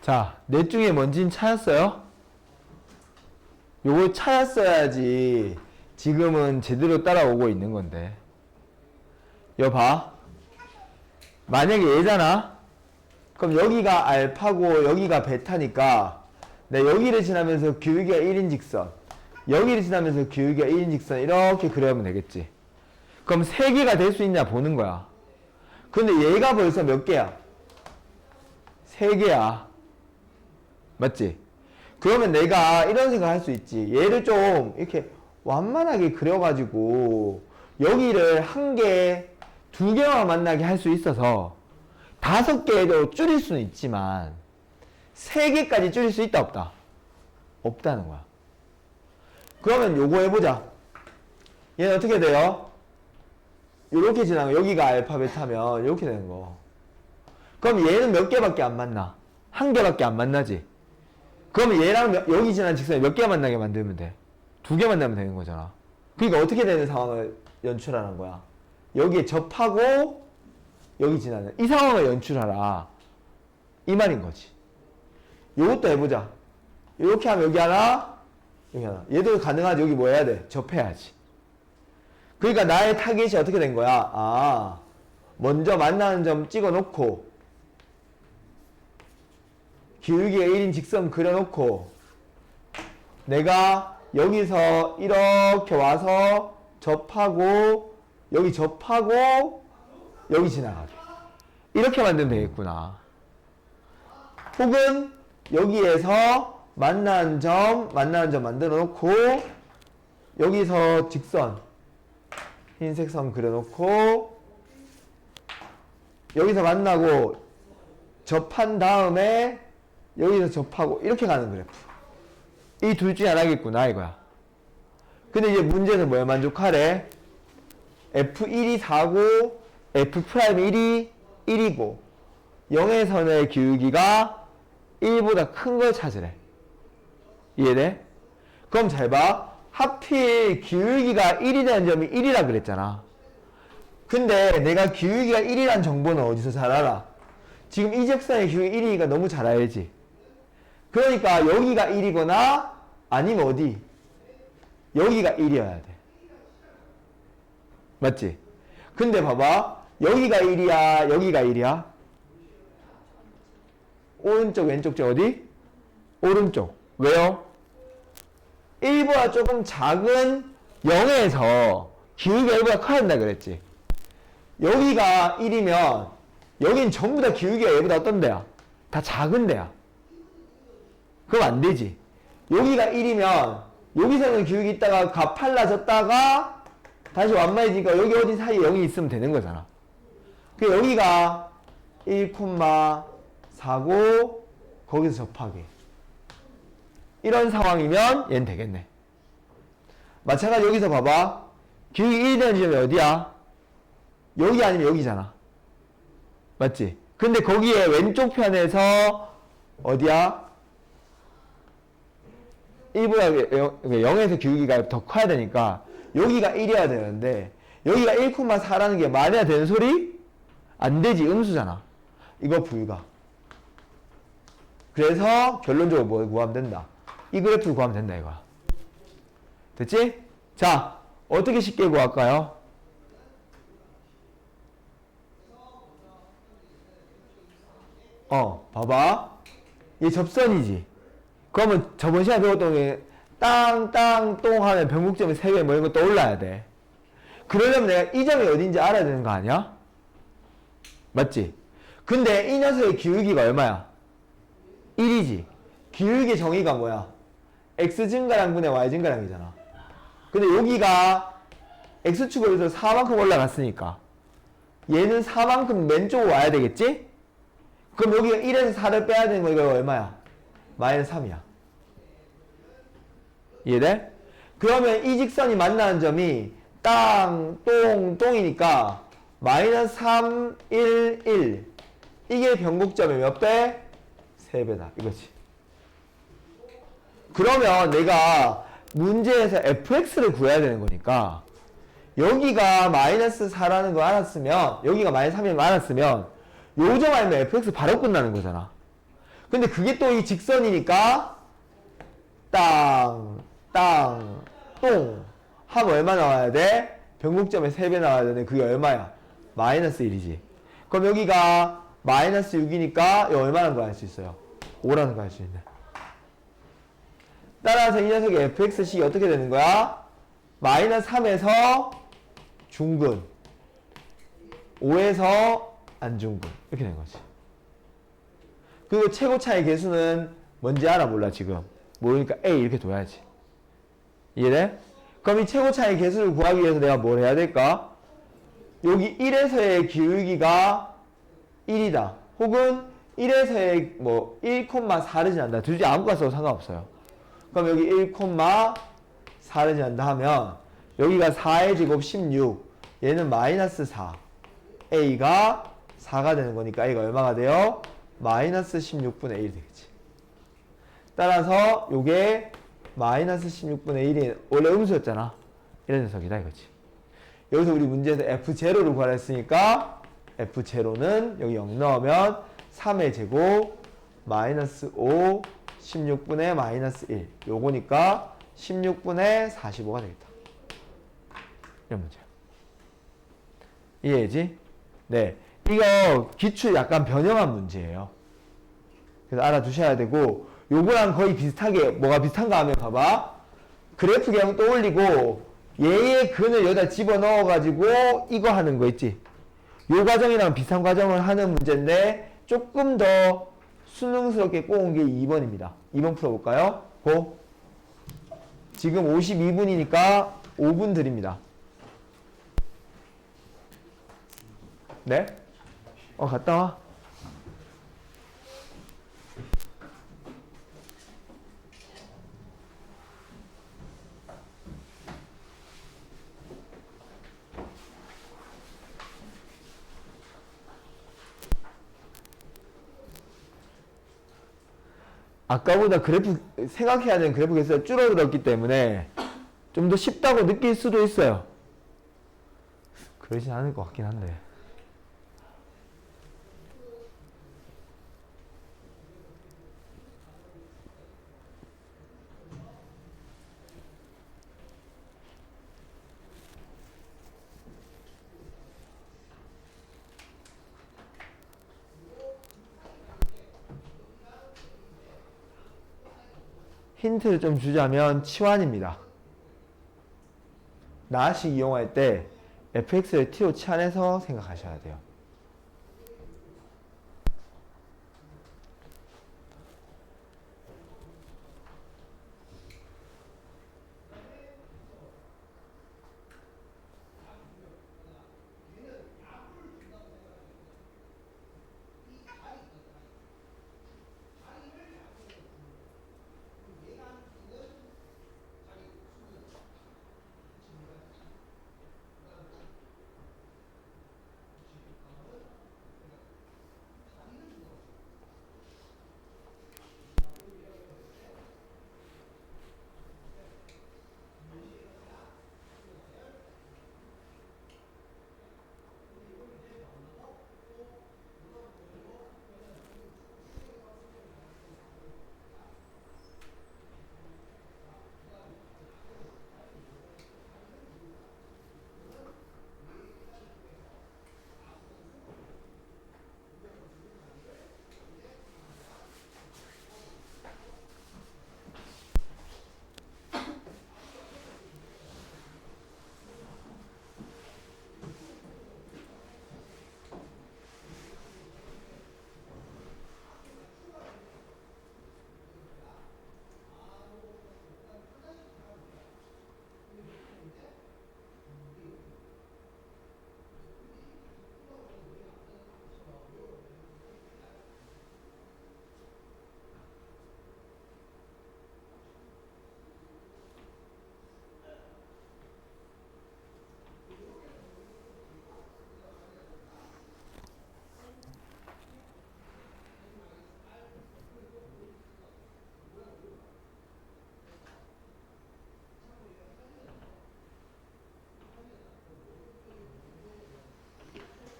자, 넷 중에 뭔진 찾았어요? 요거 찾았어야지 지금은 제대로 따라오고 있는 건데. 여 봐. 만약에 얘잖아? 그럼 여기가 알파고 여기가 베타니까 내가 여기를 지나면서 기울기가 1인 직선, 여기를 지나면서 기울기가 1인 직선 이렇게 그려면 되겠지. 그럼 3개가 될 수 있냐 보는 거야. 근데 얘가 벌써 몇 개야? 3개야. 맞지? 그러면 내가 이런 생각 할 수 있지. 얘를 좀 이렇게 완만하게 그려가지고 여기를 1개, 2개만 만나게 할 수 있어서 5개도 줄일 수는 있지만 3개까지 줄일 수 있다 없다? 없다는 거야. 그러면 요거 해보자. 얘는 어떻게 돼요? 요렇게 지나면 여기가 알파 베타면 이렇게 되는 거. 그럼 얘는 몇 개밖에 안 만나? 1개밖에 안 만나지? 그러면 얘랑 여기 지난 직선에 몇 개 만나게 만들면 돼? 2개 만나면 되는 거잖아. 그러니까 어떻게 되는 상황을 연출하는 거야? 여기에 접하고 여기 지나는 이 상황을 연출하라 이 말인 거지. 요것도 해보자. 이렇게 하면 여기 하나 여기 하나. 얘도 가능하지. 여기 뭐 해야 돼? 접해야지. 그러니까 나의 타겟이 어떻게 된 거야? 아, 먼저 만나는 점 찍어 놓고 기울기가 1인 직선 그려놓고 내가 여기서 이렇게 와서 접하고 여기 접하고 여기 지나가게 이렇게 만들면 되겠구나. 혹은 여기에서 만나는 점 만들어 놓고 여기서 직선 흰색 선 그려 놓고 여기서 만나고 접한 다음에 여기서 접하고 이렇게 가는 그래프. 이 둘 중에 하나겠구나 이거야. 근데 이제 문제는 뭐에 만족하래? F1이 4고 F'1이 1이고 0의 선의 기울기가 1보다 큰 걸 찾으래. 이해돼? 그럼 잘 봐. 하필 기울기가 1이 되는 점이 1이라 그랬잖아. 근데 내가 기울기가 1이란 정보는 어디서 잘 알아? 지금 이 직선의 기울기 1이니까 너무 잘 알지. 그러니까 여기가 1이거나 아니면 어디? 여기가 1이어야 돼. 맞지? 근데 봐봐. 여기가 1이야, 여기가 1이야? 오른쪽, 왼쪽 중 어디? 오른쪽. 왜요? 1보다 조금 작은 0에서 기울기가 1보다 커야 된다 그랬지. 여기가 1이면 여긴 전부 다 기울기가 얘보다 어떤 데야? 다 작은 데야. 그럼 안 되지. 여기가 1이면 여기서는 기울기 있다가 가팔라졌다가 다시 완만해지니까 여기 어디 사이에 0이 있으면 되는 거잖아. 그 여기가 1,4고 거기서 접하게. 이런 상황이면 얘는 되겠네. 마찬가지로 여기서 봐봐. 기울기 1이 되는 지점이 어디야? 여기 아니면 여기잖아. 맞지? 근데 거기에 왼쪽 편에서 어디야? 1보다 0에서 기울기가 더 커야 되니까 여기가 1이어야 되는데 여기가 1,4라는 게 말이야 되는 소리? 안 되지. 음수잖아. 이거 불가. 그래서 결론적으로 뭘 구하면 된다? 이 그래프를 구하면 된다 이거야. 됐지? 자, 어떻게 쉽게 구할까요? 봐봐. 얘 접선이지. 그러면 저번 시간에 배웠던 게 땅 하면 변곡점이 3개 뭐 이런 거 떠올라야 돼. 그러려면 내가 이 점이 어딘지 알아야 되는 거 아니야? 맞지? 근데 이 녀석의 기울기가 얼마야? 1이지. 기울기 정의가 뭐야? x 증가량분의 y 증가량이잖아. 근데 여기가 x축으로 해서 4만큼 올라갔으니까 얘는 4만큼 왼쪽으로 와야 되겠지? 그럼 여기가 1에서 4를 빼야 되는 거 이거 얼마야? 마이너스 3이야. 이해돼? 그러면 이 직선이 만나는 점이 똥이니까 마이너스 3, 1, 1 이게 변곡점의 몇 배? 3배다 이거지. 그러면 내가 문제에서 fx를 구해야 되는 거니까 여기가 마이너스 4라는 거 알았으면 여기가 마이너스 3이라는 거 알았으면 요 점 알면 fx 바로 끝나는 거잖아. 근데 그게 또 이 직선이니까 땅, 땅, 똥 하면 얼마 나와야 돼? 변곡점에 3배 나와야 되는데 그게 얼마야? 마이너스 1이지. 그럼 여기가 마이너스 6이니까 이거 얼마라는 거 알 수 있어요? 5라는 거 알 수 있네. 따라서 이 녀석의 fx식이 어떻게 되는 거야? 마이너스 3에서 중근, 5에서 안중근 이렇게 된 거지. 그리고 최고 차의 개수는 뭔지 알아? 몰라 지금. 모르니까 A 이렇게 둬야지. 이해돼? 그럼 이 최고 차의 개수를 구하기 위해서 내가 뭘 해야 될까? 여기 1에서의 기울기가 1이다. 혹은 1에서의 뭐 1,4를 지난다. 둘 중에 아무거나 써도 상관없어요. 그럼 여기 1,4를 지난다 하면 여기가 4의 제곱 16, 얘는 마이너스 4. A가 4가 되는 거니까 A가 얼마가 돼요? 마이너스 16분의 1이 되겠지. 따라서 요게 마이너스 16분의 1이 원래 음수였잖아. 이런 녀석이다 이거지. 여기서 우리 문제에서 F0를 구하라 했으니까 F0는 여기 0 넣으면 3의 제곱 마이너스 5 16분의 마이너스 1 요거니까 16분의 45가 되겠다. 이런 문제야. 이해지? 네. 이거 기출 약간 변형한 문제예요. 그래서 알아두셔야 되고 요거랑 거의 비슷하게 뭐가 비슷한가 하면 봐봐. 그래프 그냥 떠올리고 얘의 근을 여기다 집어넣어 가지고 이거 하는 거 있지. 요 과정이랑 비슷한 과정을 하는 문제인데 조금 더 수능스럽게 꼬은 게 2번입니다. 2번 풀어볼까요? 고. 지금 52분이니까 5분 드립니다. 네? 갔다 와. 아까보다 그래프 생각해야 되는 그래프 개수가 줄어들었기 때문에 좀 더 쉽다고 느낄 수도 있어요. 그러진 않을 것 같긴 한데. 힌트를 좀 주자면 치환입니다. 나식 이용할 때 fx를 t로 치환해서 생각하셔야 돼요.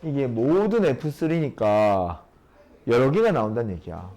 이게 모든 F3니까 여러 개가 나온다는 얘기야.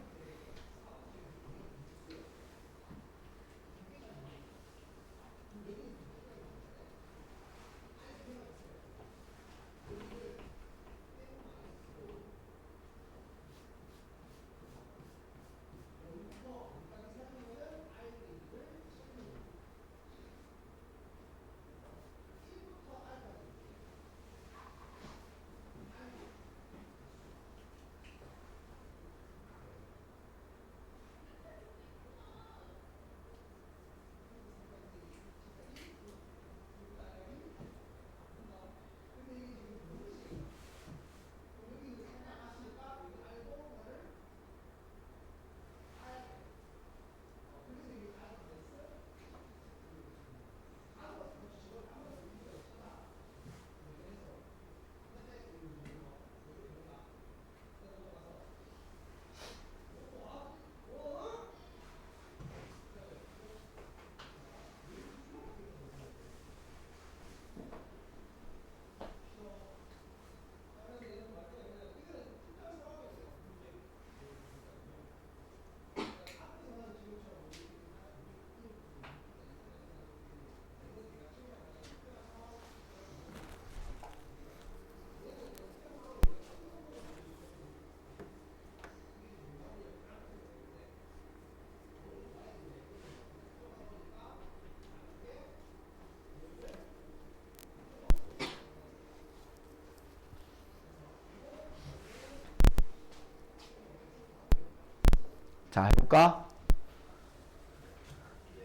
자, 해볼까?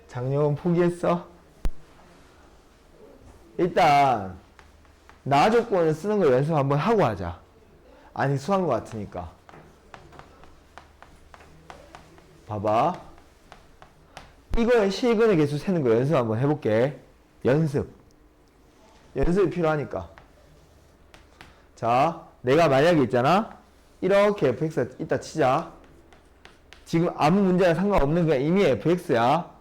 장려은 포기했어? 일단 나 조건을 쓰는 거 연습 한번 하고 하자. 안 익숙한 것 같으니까. 봐봐. 이거의 실근의 개수 세는 거 연습 한번 해볼게. 연습이 필요하니까. 자, 내가 만약에 있잖아. 이렇게 fx가 있다 치자. 지금 아무 문제랑 상관없는 거야. 이미 fx야.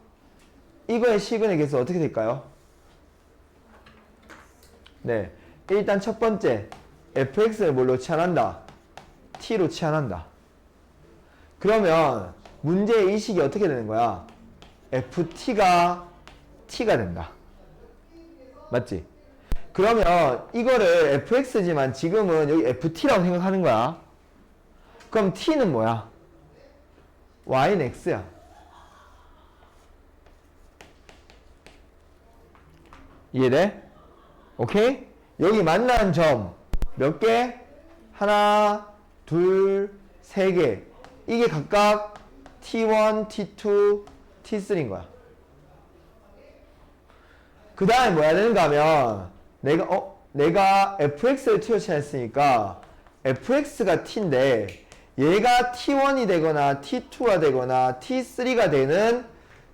이거의 실근의 개수 어떻게 될까요? 네. 일단 첫 번째, fx를 뭘로 치환한다? t로 치환한다. 그러면 문제의 이식이 어떻게 되는 거야? ft가 t가 된다. 맞지? 그러면 이거를 fx지만 지금은 여기 ft라고 생각하는 거야. 그럼 t는 뭐야? y는 x야. 이해돼? 오케이? 여기 만나는 점 몇 개? 하나, 둘, 세 개. 이게 각각 t1, t2, t3인 거야. 그 다음에 뭐 해야 되는가 하면 내가 fx를 t로 치환했으니까 fx가 t인데 얘가 t1이 되거나 t2가 되거나 t3가 되는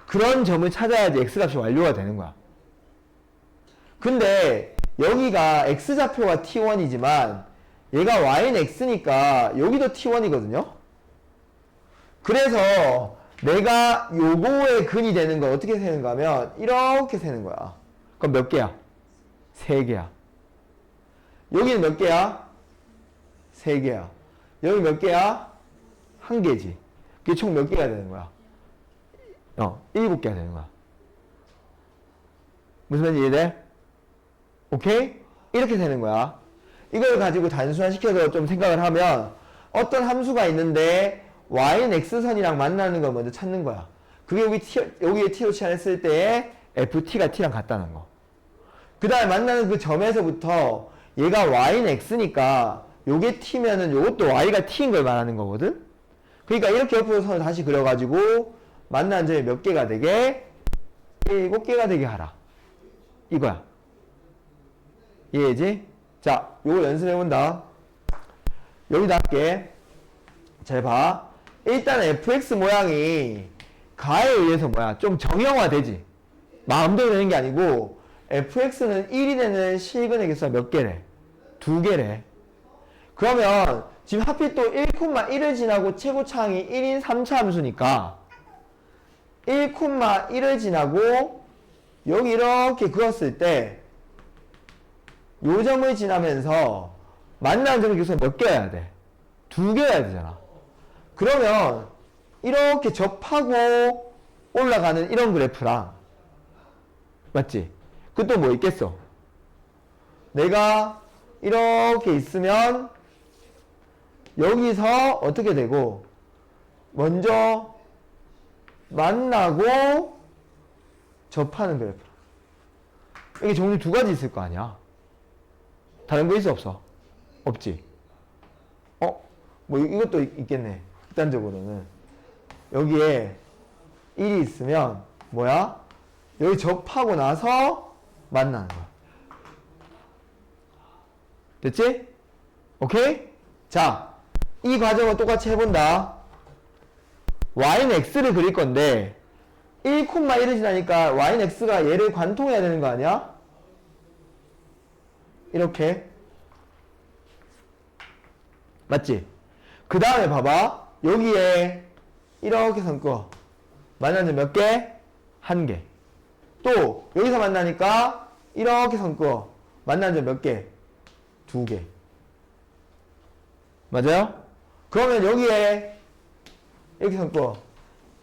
그런 점을 찾아야지 x값이 완료가 되는 거야. 근데 여기가 x좌표가 t1이지만 얘가 y는 x니까 여기도 t1이거든요. 그래서 내가 요거의 근이 되는 건 어떻게 세는가 하면 이렇게 세는 거야. 그럼 몇 개야? 3개야. 여기는 몇 개야? 3개야. 여기 몇 개야? 1개지. 그게 총 몇 개가 되는 거야? 7개가 되는 거야. 무슨 말인지 이해돼? 오케이? 이렇게 되는 거야. 이걸 가지고 단순화시켜서 좀 생각을 하면 어떤 함수가 있는데 y는 x선이랑 만나는 걸 먼저 찾는 거야. 그게 여기에 t로 치환했을 때에 ft가 t랑 같다는 거. 그 다음에 만나는 그 점에서부터 얘가 y는 x니까 요게 t면은 요것도 y가 t인 걸 말하는 거거든. 그러니까 이렇게 옆으로 선을 다시 그려가지고 만나는 점이 몇 개가 되게? 7개가 되게 하라. 이거야. 이해지? 자, 요거 연습해본다. 여기다 할게. 잘 봐. 일단 fx 모양이 가에 의해서 좀 정형화되지. 마음대로 되는 게 아니고 fx는 1이 되는 실근의 개수가 몇 개래? 2개래. 그러면 지금 하필 또 1,1을 지나고 최고차항이 1인 3차 함수니까 1,1을 지나고 여기 이렇게 그었을 때 요 점을 지나면서 만나는 점의 개수가 몇 개여야 돼? 2개여야 되잖아. 그러면 이렇게 접하고 올라가는 이런 그래프랑 맞지? 그 또 뭐 있겠어? 내가 이렇게 있으면 여기서 어떻게 되고 먼저 만나고 접하는 그래프. 이게 종류 2가지 있을 거 아니야? 다른 거 있어 없어? 없지? 뭐 이것도 있겠네. 극단적으로는 여기에 1이 있으면 뭐야? 여기 접하고 나서 만나는 거야. 됐지? 오케이? 자, 이 과정을 똑같이 해본다. y는 x를 그릴 건데 1,1을 지나니까 y는 x가 얘를 관통해야 되는 거 아니야? 이렇게. 맞지? 그 다음에 봐봐. 여기에 이렇게 선 그어. 만나는 점 몇 개? 1개. 또 여기서 만나니까 이렇게 선 그어. 만나는 점 몇 개? 2개. 맞아요? 그러면 여기에 이렇게 선 그어.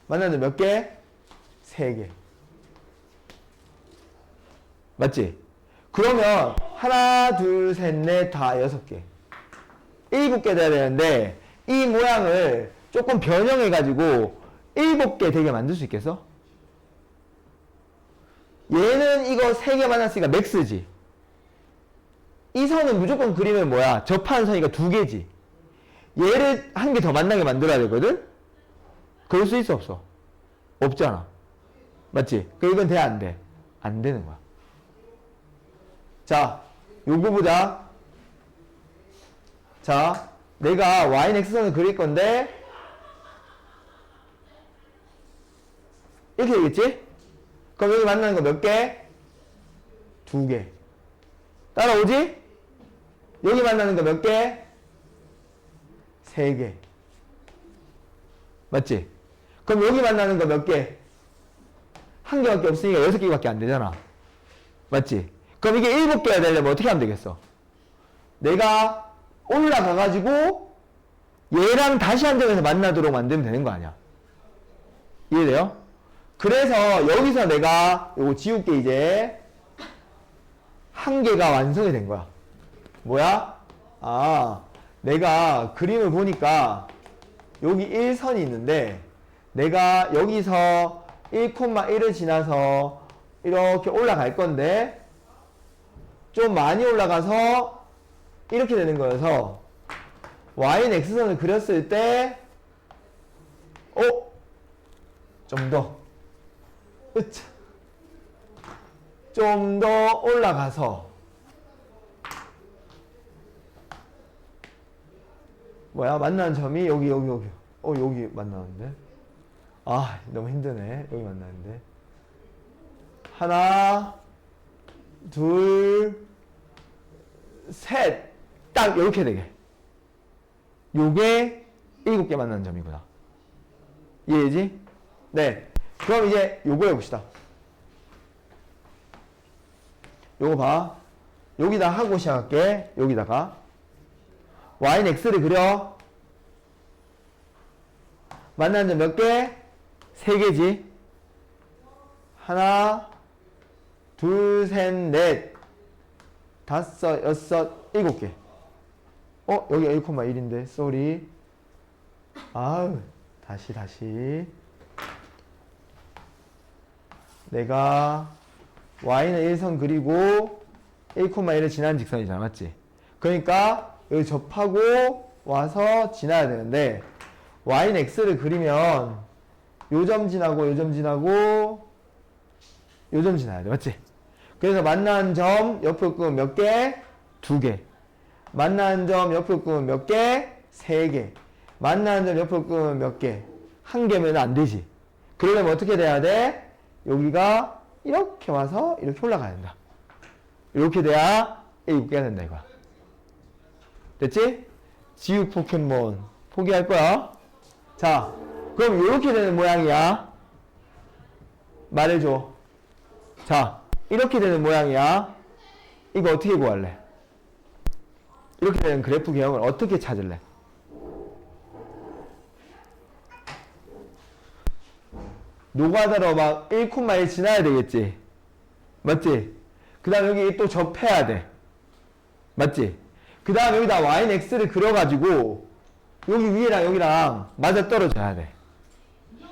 만나는 점 몇 개? 3개. 맞지? 그러면 하나, 둘, 셋, 넷, 다 6개. 7개 돼야 되는데 이 모양을 조금 변형해가지고 7개 되게 만들 수 있겠어? 얘는 이거 3개 만났으니까 맥스지. 이 선은 무조건 그리면 접하는 선이가 2개지. 얘를 1개 더 만나게 만들어야 되거든? 그럴 수 있어, 없어? 없잖아. 맞지? 그 이건 돼, 안 돼? 안 되는 거야. 자, 요거 보자. 자, 내가 y는 x선을 그릴 건데 이렇게 되겠지? 그럼 여기 만나는 거 몇 개? 2개. 따라오지? 여기 만나는 거 몇 개? 3개. 맞지? 그럼 여기 만나는 거 몇 개? 1개밖에 없으니까 6개밖에 안 되잖아. 맞지? 그럼 이게 7개가 되려면 어떻게 하면 되겠어? 내가 올라가가지고 얘랑 다시 한 점에서 만나도록 만들면 되는 거 아니야? 이해돼요? 그래서 여기서 내가 요거 지울게. 이제 1개가 완성이 된 거야. 뭐야? 아, 내가 그림을 보니까 여기 1선이 있는데 내가 여기서 1,1을 지나서 이렇게 올라갈 건데 좀 많이 올라가서 이렇게 되는 거여서 y는 x선을 그렸을 때 좀 더 좀 더 올라가서 뭐야? 만나는 점이 여기 여기 만나는데 아 너무 힘드네. 여기 만나는데 하나 둘 셋 딱 이렇게 되게 요게 7개 만나는 점이구나. 이해되지? 네. 그럼 이제 요거 해봅시다. 요거 봐. 여기다 하고 시작할게. 여기다가 y는 x를 그려. 만나는 점 몇 개? 3개지. 하나 둘 셋 넷 다섯 여섯 7개. 여기 1,1인데 쏘리. 아우 다시 내가 y는 1선 그리고 1,1을 지나는 직선이잖아. 맞지? 그러니까 여기 접하고 와서 지나야 되는데 y는 x를 그리면 요 점 지나고 요 점 지나고 요 점 지나야 돼. 맞지? 그래서 만나는 점 옆으로 끄면 몇 개? 2개. 만나는 점 옆으로 끄면 몇 개? 3개. 만나는 점 옆으로 끄면 몇 개? 1개면 안 되지. 그러려면 어떻게 돼야 돼? 여기가 이렇게 와서 이렇게 올라가야 된다. 이렇게 돼야 7개가 된다 이거야. 됐지? 지우 포켓몬 포기할 거야. 자, 그럼 이렇게 되는 모양이야. 말해줘. 자, 이렇게 되는 모양이야. 이거 어떻게 구할래? 이렇게 되는 그래프 개형을 어떻게 찾을래? 노가다로 막 1,1 지나야 되겠지. 맞지? 그 다음 여기 또 접해야 돼. 맞지? 그 다음 여기다 y는 x를 그려가지고 여기 위에랑 여기랑 맞아 떨어져야 돼.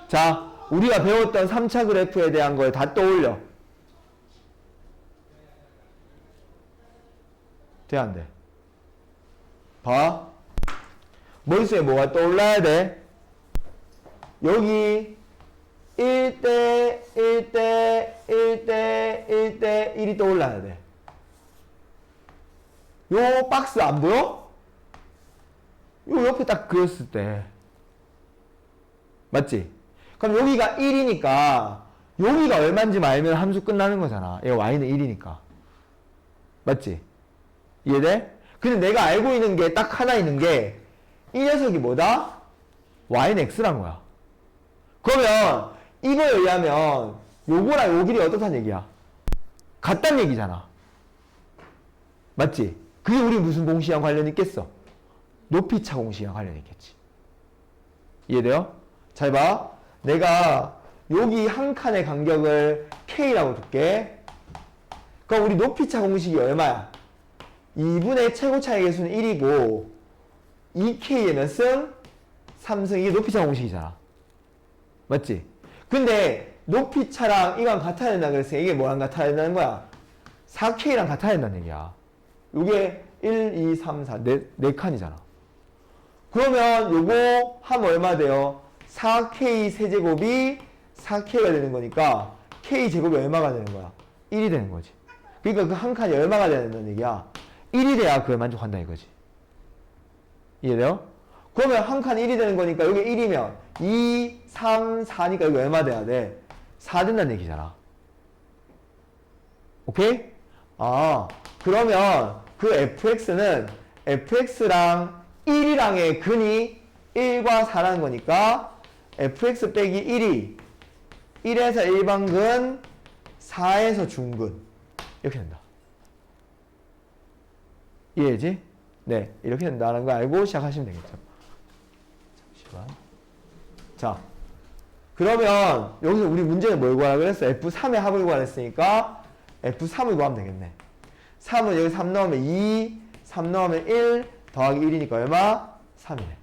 자, 우리가 배웠던 3차 그래프에 대한 걸 다 떠올려. 돼, 안 돼? 봐. 머릿속에 뭐가 떠올라야 돼? 여기 1대 1대 1대 1대 1이 떠올라야 돼. 요 박스 안 보여? 요 옆에 딱 그렸을 때. 맞지? 그럼 여기가 1이니까 여기가 얼마인지 알면 함수 끝나는 거잖아. 얘 y는 1이니까. 맞지? 이해돼? 근데 내가 알고 있는 게 딱 하나 있는 게 이 녀석이 뭐다? y는 x란 거야. 그러면 이거에 의하면 요거랑 요 길이 어떻다는 얘기야? 같다는 얘기잖아. 맞지? 그게 우리 무슨 공식이랑 관련이 있겠어? 높이차 공식이랑 관련이 있겠지. 이해돼요? 잘 봐. 내가 여기 한 칸의 간격을 K라고 둘게. 그럼 우리 높이차 공식이 얼마야? 2분의 최고차의 개수는 1이고 2K의 몇 승? 3승. 이게 높이차 공식이잖아. 맞지? 근데 높이차랑 이거랑 같아야 된다 그랬으니까 이게 뭐랑 같아야 된다는 거야? 4K랑 같아야 된다는 얘기야. 이게 1, 2, 3, 4 네 칸이잖아. 그러면 요거 하면 얼마 돼요? 4K 세제곱이 4K가 되는 거니까 K제곱이 얼마가 되는 거야? 1이 되는 거지. 그러니까 그 한 칸이 얼마가 되는 얘기야? 1이 돼야 그걸 만족한다 이거지. 이해돼요? 그러면 한 칸 1이 되는 거니까 여기 1이면 2, 3, 4니까 여기 얼마 돼야 돼? 4 된다는 얘기잖아. 오케이? 아, 그러면 그 fx는 fx랑 1이랑의 근이 1과 4라는 거니까 fx 빼기 1이 1에서 일반근 4에서 중근 이렇게 된다. 이해지? 네, 이렇게 된다는 거 알고 시작하시면 되겠죠. 잠시만. 자, 그러면 여기서 우리 문제는 뭘 구하라 그랬어? F3의 합을 구하랬으니까 F3을 구하면 되겠네. 3은 여기 3 넣으면 2, 3 넣으면 1 더하기 1이니까 얼마? 3이네.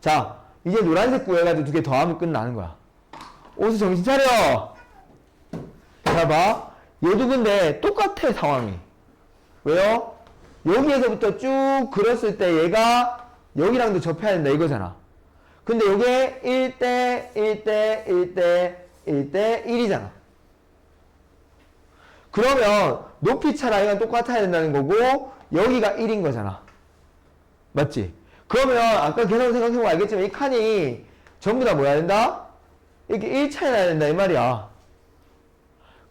자, 이제 노란색 구해가지고 두 개 더하면 끝나는 거야. 오수 정신 차려! 자, 봐. 얘도 근데 똑같아, 상황이. 왜요? 여기에서부터 쭉 그렸을 때 얘가 여기랑도 접해야 된다 이거잖아. 근데 요게 1대 1대 1대 1대 1이잖아. 그러면 높이 차라리가 똑같아야 된다는 거고 여기가 1인 거잖아. 맞지? 그러면 아까 계산 생각해보면 알겠지만 이 칸이 전부 다 뭐 해야 된다? 이렇게 1 차이 나야 된다 이 말이야.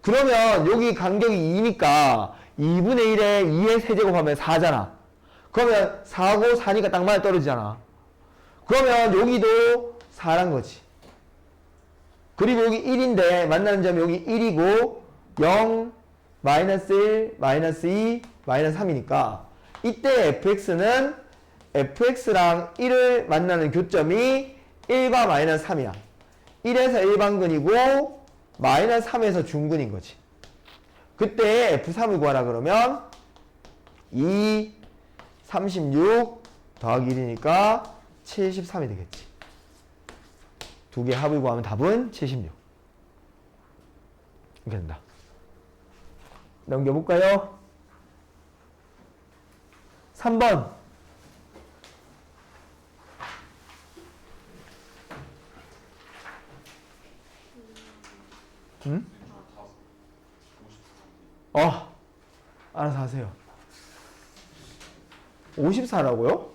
그러면 여기 간격이 2니까 2분의 1에 2의 세제곱하면 4잖아. 그러면 4고 4니까 딱 맞아 떨어지잖아. 그러면 여기도 4란 거지. 그리고 여기 1인데 만나는 점이 여기 1이고 0, 마이너스 1, 마이너스 2, 마이너스 3이니까 이때 fx는 fx랑 1을 만나는 교점이 1과 마이너스 3이야. 1에서 일반근이고 마이너스 3에서 중근인 거지. 그때 F3을 구하라 그러면 2, 36 더하기 1이니까 73이 되겠지. 두 개 합을 구하면 답은 76. 이렇게 된다. 넘겨볼까요? 3번. 응? 알아서 하세요. 54라고요?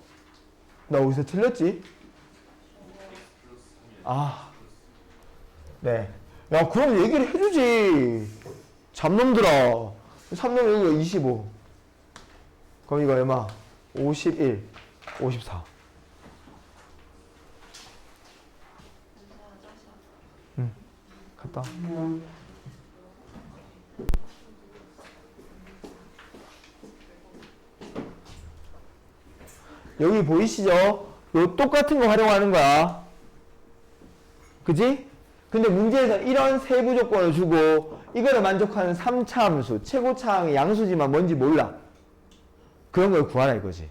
나 어디서 틀렸지? 네. 야, 그럼 얘기를 해주지. 잡놈들아. 3놈 여기가 25. 그럼 이거 얼마? 51, 54. 응. 갔다. 여기 보이시죠? 요 똑같은 거 활용하는 거야. 그지? 근데 문제에서 이런 세부 조건을 주고 이거를 만족하는 3차 함수, 최고차항의 양수지만 뭔지 몰라. 그런 걸 구하라 이거지.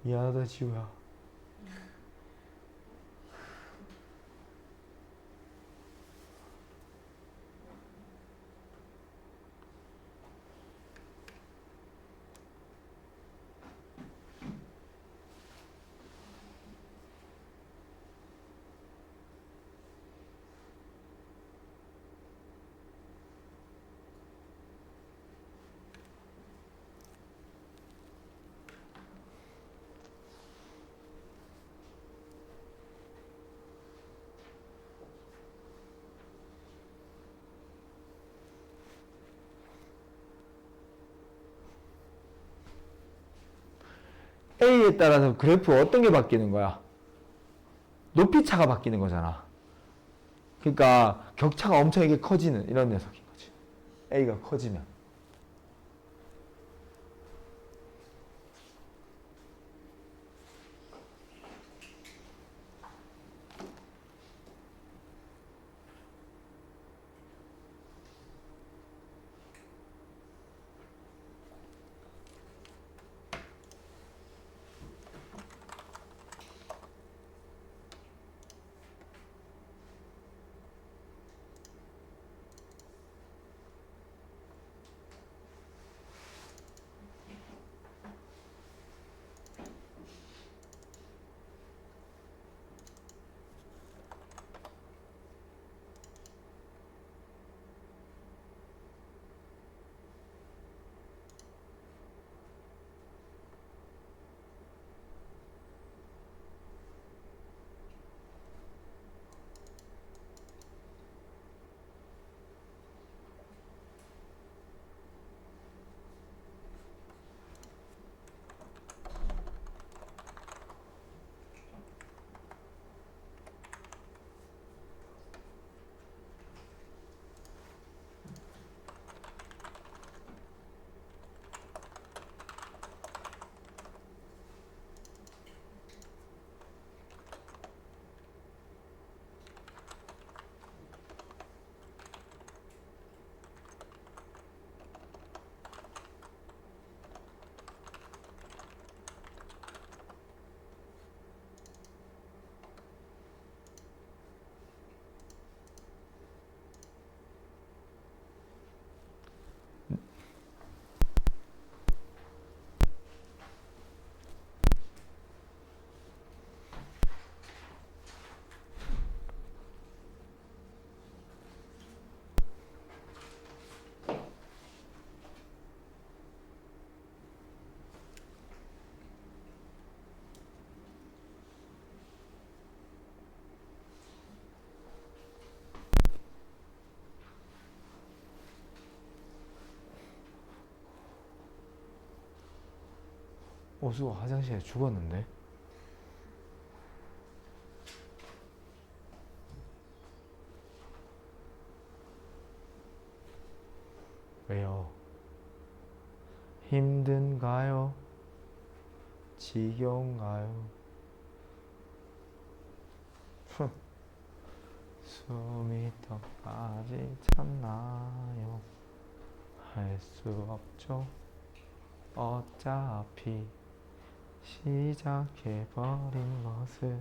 미안하다 지우야. A에 따라서 그래프 어떤 게 바뀌는 거야? 높이 차가 바뀌는 거잖아. 그러니까 격차가 엄청 이게 커지는 이런 녀석인 거지. A가 커지면. 오수가 화장실에 죽었는데? 왜요? 힘든가요? 지겨운가요? 숨이 턱까지 참나요? 할 수 없죠. 어차피 시작해버린 것을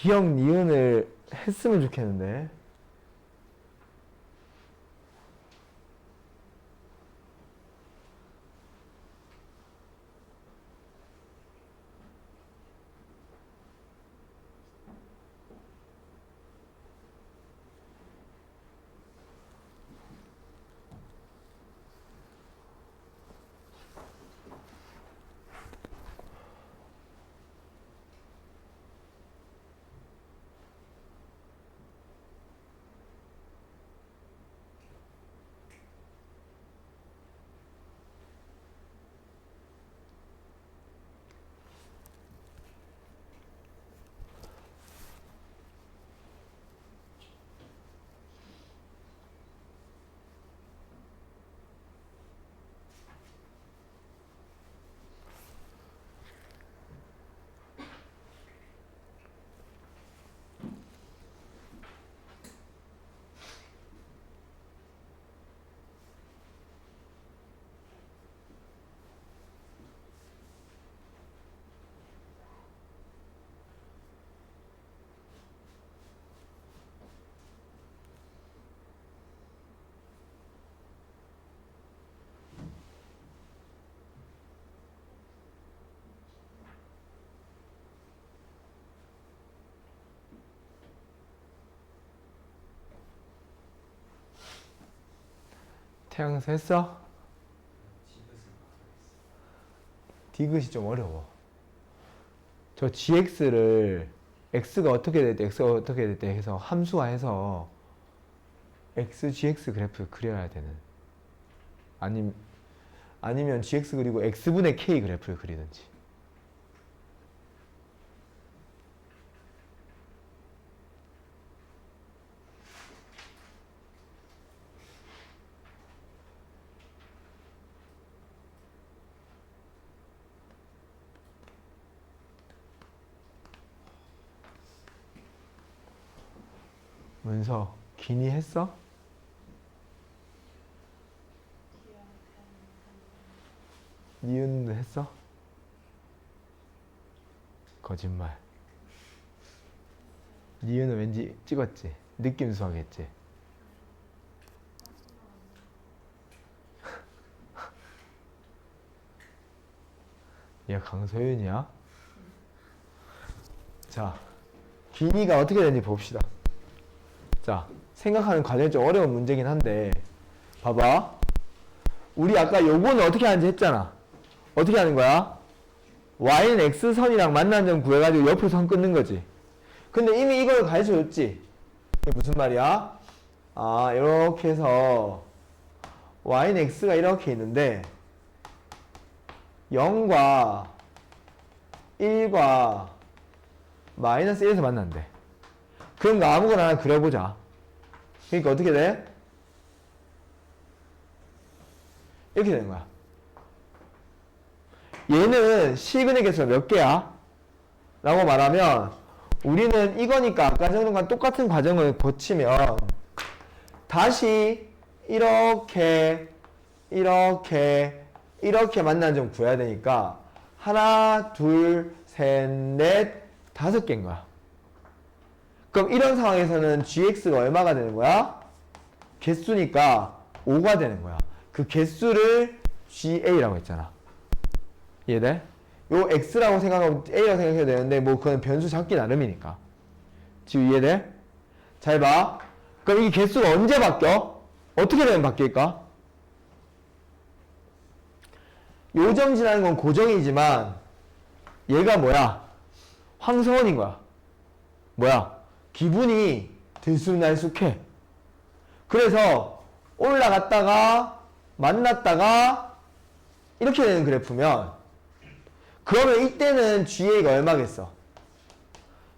기억 니은을 했으면 좋겠는데. 태양수 했어? 디귿이 좀 어려워. 저 gx를 x가 어떻게 될 때 x가 어떻게 될 때 해서 함수화해서 x, gx 그래프 그려야 되는, 아니면 gx 그리고 x분의 k 그래프를 그리든지. 문서 기니 했어? 니은도 했어? 거짓말. 니은은 왠지 찍었지? 느낌 수학했지? 얘 강소윤이야? 자, 기니가 어떻게 되는지 봅시다. 자, 생각하는 과정이 좀 어려운 문제긴 한데 봐봐. 우리 아까 요거는 어떻게 하는지 했잖아. 어떻게 하는 거야? y는 x선이랑 만난 점 구해가지고 옆으로 선 끊는 거지. 근데 이미 이걸 가르쳐줬지. 이게 무슨 말이야? 아, 이렇게 해서 y는 x가 이렇게 있는데 0과 1과 마이너스 1에서 만난대. 그럼 거 아무거나 하나 그려보자. 그러니까 어떻게 돼? 이렇게 되는 거야. 얘는 시그널 개수가 몇 개야? 라고 말하면 우리는 이거니까 아까 정도과 똑같은 과정을 거치면 다시 이렇게 만나는 점 구해야 되니까 하나, 둘, 셋, 넷, 5개인 거야. 그럼 이런 상황에서는 gx가 얼마가 되는 거야? 개수니까 5가 되는 거야. 그 개수를 ga라고 했잖아. 이해돼? 요 x라고 생각하고 a라고 생각해도 되는데 뭐 그건 변수 잡기 나름이니까. 지금 이해돼? 잘 봐. 그럼 이 개수가 언제 바뀌어? 어떻게 되면 바뀔까? 요점 지나는 건 고정이지만 얘가 뭐야? 황소원인 거야. 뭐야? 기분이 들쑥날쑥해. 그래서 올라갔다가 만났다가 이렇게 되는 그래프면 그러면 이때는 GA가 얼마겠어?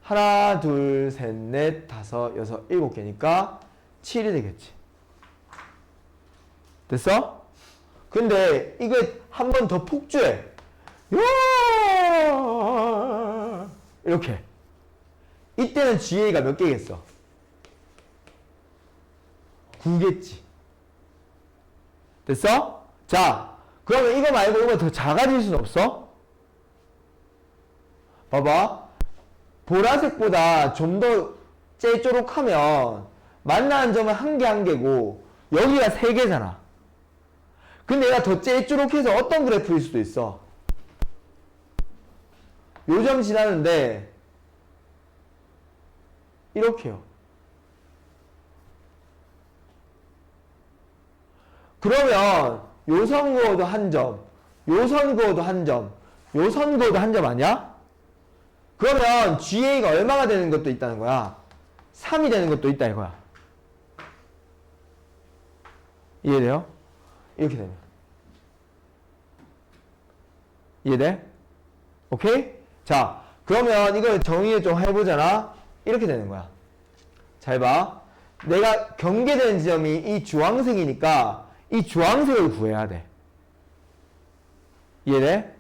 하나, 둘, 셋, 넷, 다섯, 여섯, 7개니까 7이 되겠지. 됐어? 근데 이거 한 번 더 폭주해. 이렇게. 이때는 GA가 몇 개겠어? 9겠지. 됐어? 자, 그러면 이거 말고 이거 더 작아질 수는 없어? 봐봐. 보라색보다 좀 더 째쪼록하면 만나는 점은 한 개 한 개고 여기가 3개잖아. 근데 얘가 더 째쪼록해서 어떤 그래프일 수도 있어. 요점 지나는데 이렇게요. 그러면 요선 그어도 한 점, 요선 그어도 한 점, 요선 그어도 한 점 아니야? 그러면 GA가 얼마가 되는 것도 있다는 거야. 3이 되는 것도 있다 이거야. 이해돼요? 이렇게 되면. 이해돼? 오케이? 자, 그러면 이걸 정의를 좀 해보잖아. 이렇게 되는 거야. 잘 봐. 내가 경계되는 지점이 이 주황색이니까 이 주황색을 구해야 돼. 이해돼?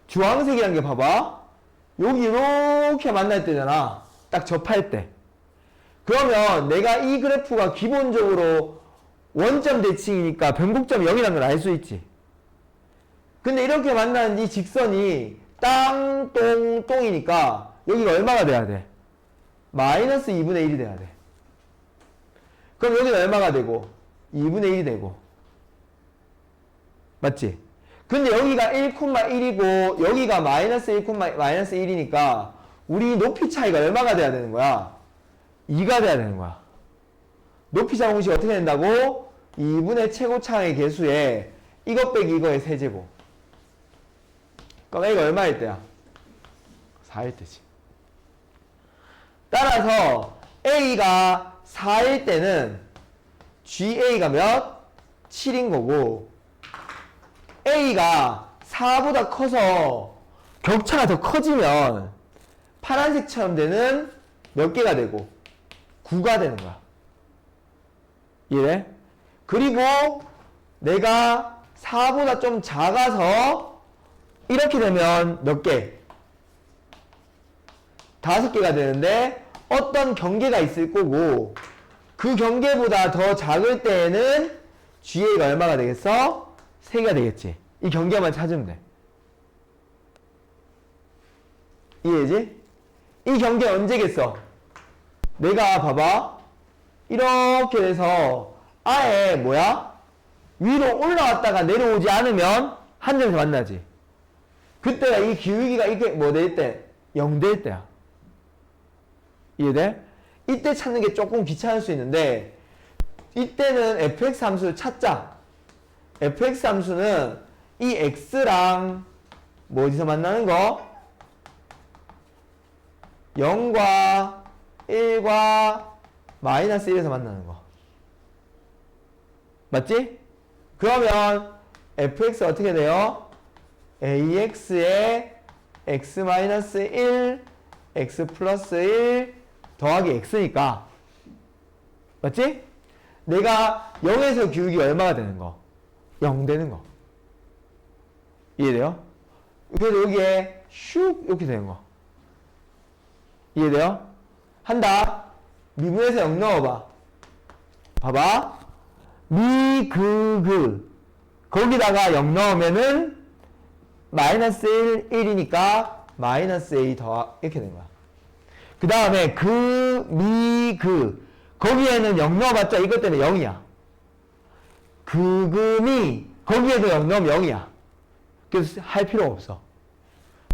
주황색이란 게 봐봐. 여기 이렇게 만날 때잖아. 딱 접할 때. 그러면 내가 이 그래프가 기본적으로 원점 대칭이니까 변곡점 0이라는 걸 알 수 있지. 근데 이렇게 만나는 이 직선이 땅, 똥, 똥이니까 여기가 얼마가 돼야 돼? 마이너스 2분의 1이 돼야 돼. 그럼 여기는 얼마가 되고? 2분의 1이 되고. 맞지? 근데 여기가 1,1이고 여기가 마이너스 1,-1이니까 우리 높이 차이가 얼마가 돼야 되는 거야? 2가 돼야 되는 거야. 높이 차 공식이 어떻게 된다고? 2분의 최고차의 개수에 이것 빼기 이거의 세제곱. 그럼 A가 얼마일 때야? 4일 때지. 따라서 A가 4일 때는 GA가 몇? 7인 거고, A가 4보다 커서 격차가 더 커지면 파란색처럼 되는 몇 개가 되고 9가 되는 거야. 이해돼? 그리고 내가 4보다 좀 작아서 이렇게 되면 몇 개? 5개가 되는데 어떤 경계가 있을 거고 그 경계보다 더 작을 때에는 GA가 얼마가 되겠어? 3개가 되겠지. 이 경계만 찾으면 돼. 이해지? 이 경계 언제겠어? 내가 봐봐. 이렇게 돼서 아예 뭐야? 위로 올라왔다가 내려오지 않으면 한 점에서 만나지. 그때가 이 기울기가 이게 뭐 될 때? 0 될 때야. 이해돼? 이때 찾는 게 조금 귀찮을 수 있는데 이때는 fx 함수를 찾자. fx 함수는 이 x랑 뭐 어디서 만나는 거? 0과 1과 마이너스 1에서 만나는 거. 맞지? 그러면 fx 어떻게 돼요? ax에 x-1, x 플러스 1 더하기 x니까. 맞지? 내가 0에서 기울기 얼마가 되는 거? 0 되는 거. 이해돼요? 그래서 여기에 슉 이렇게 되는 거. 이해돼요? 한다. 미분에서 0 넣어봐. 봐봐. 거기다가 0 넣으면은 마이너스 1, 1이니까 마이너스 A 더 이렇게 된 거야. 그 다음에 거기에는 0 넣어봤자 이것 때문에 0이야. 거기에도 0 넣으면 0이야. 그래서 할 필요가 없어.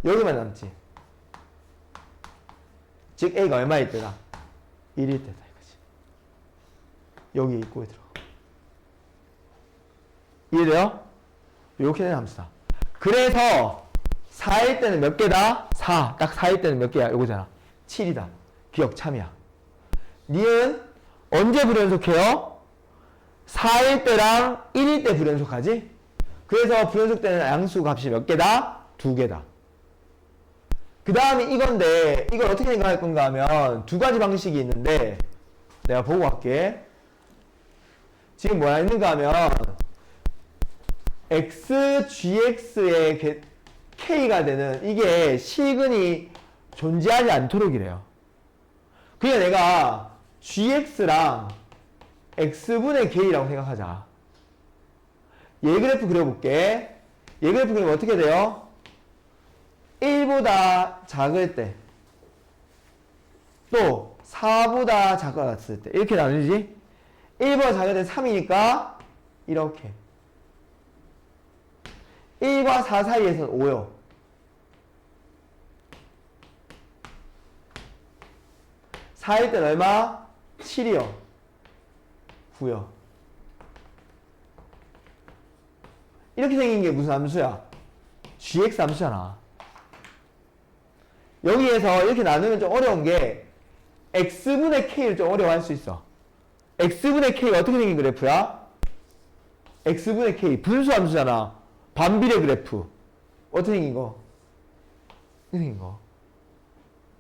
여기만 남지. 즉 A가 얼마일 때다? 1일 때다 이거지. 여기 입구에 들어가. 이해돼요? 이렇게 되는 함수다. 그래서 4일 때는 몇 개다? 4. 딱 4일 때는 몇 개야? 이거잖아. 7이다. 기억 참이야. 니은 언제 불연속해요? 4일 때랑 1일 때 불연속하지? 그래서 불연속 때는 양수 값이 몇 개다? 2개다. 그 다음에 이건데 이걸 어떻게 생각할 건가 하면 두 가지 방식이 있는데 내가 보고 갈게. 지금 뭐가 있는가 하면 xgx의 k가 되는 이게 실근이 존재하지 않도록 이래요. 그냥 내가 gx랑 x분의 k라고 생각하자. 얘 그래프 그려볼게. 얘 그래프 그리면 어떻게 돼요? 1보다 작을 때, 또 4보다 작았을 때 이렇게 나누지? 1보다 작을 때 3이니까 이렇게 1과 4 사이에서는 5요. 4일 때는 얼마? 7이요. 9요. 이렇게 생긴 게 무슨 함수야? gx 함수잖아. 여기에서 이렇게 나누면 좀 어려운 게 x분의 k를 좀 어려워할 수 있어. x분의 k가 어떻게 생긴 그래프야? x분의 k 분수 함수잖아. 반비례 그래프. 어떻게 생긴 거? 이렇게 생긴 거.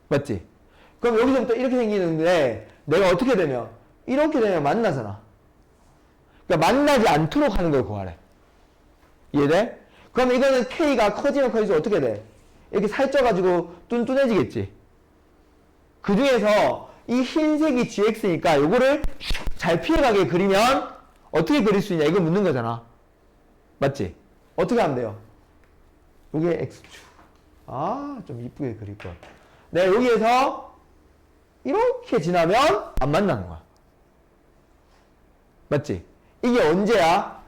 맞지? 그럼 여기서부터 이렇게 생기는데 내가 어떻게 되면 이렇게 되면 만나잖아. 그러니까 만나지 않도록 하는 걸 구하래. 이해돼? 그럼 이거는 k가 커지면 커질수록 어떻게 돼? 이렇게 살쪄가지고 뚠뚠해지겠지. 그 중에서 이 흰색이 gx니까 요거를 잘 피해가게 그리면 어떻게 그릴 수 있냐 이거 묻는 거잖아. 맞지? 어떻게 하면 돼요? 요게 x축. 좀 이쁘게 그릴 걸. 내가 여기에서 이렇게 지나면 안 만나는 거야. 맞지? 이게 언제야?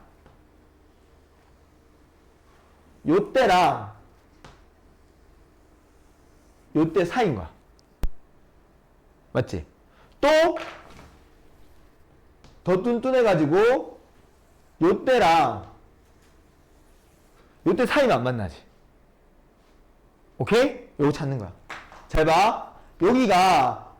요때랑 요때 사이인 거야. 맞지? 또 더 뚠뚠해가지고 요때랑 요때 사이면 안 만나지. 오케이? 요거 찾는 거야. 잘 봐. 여기가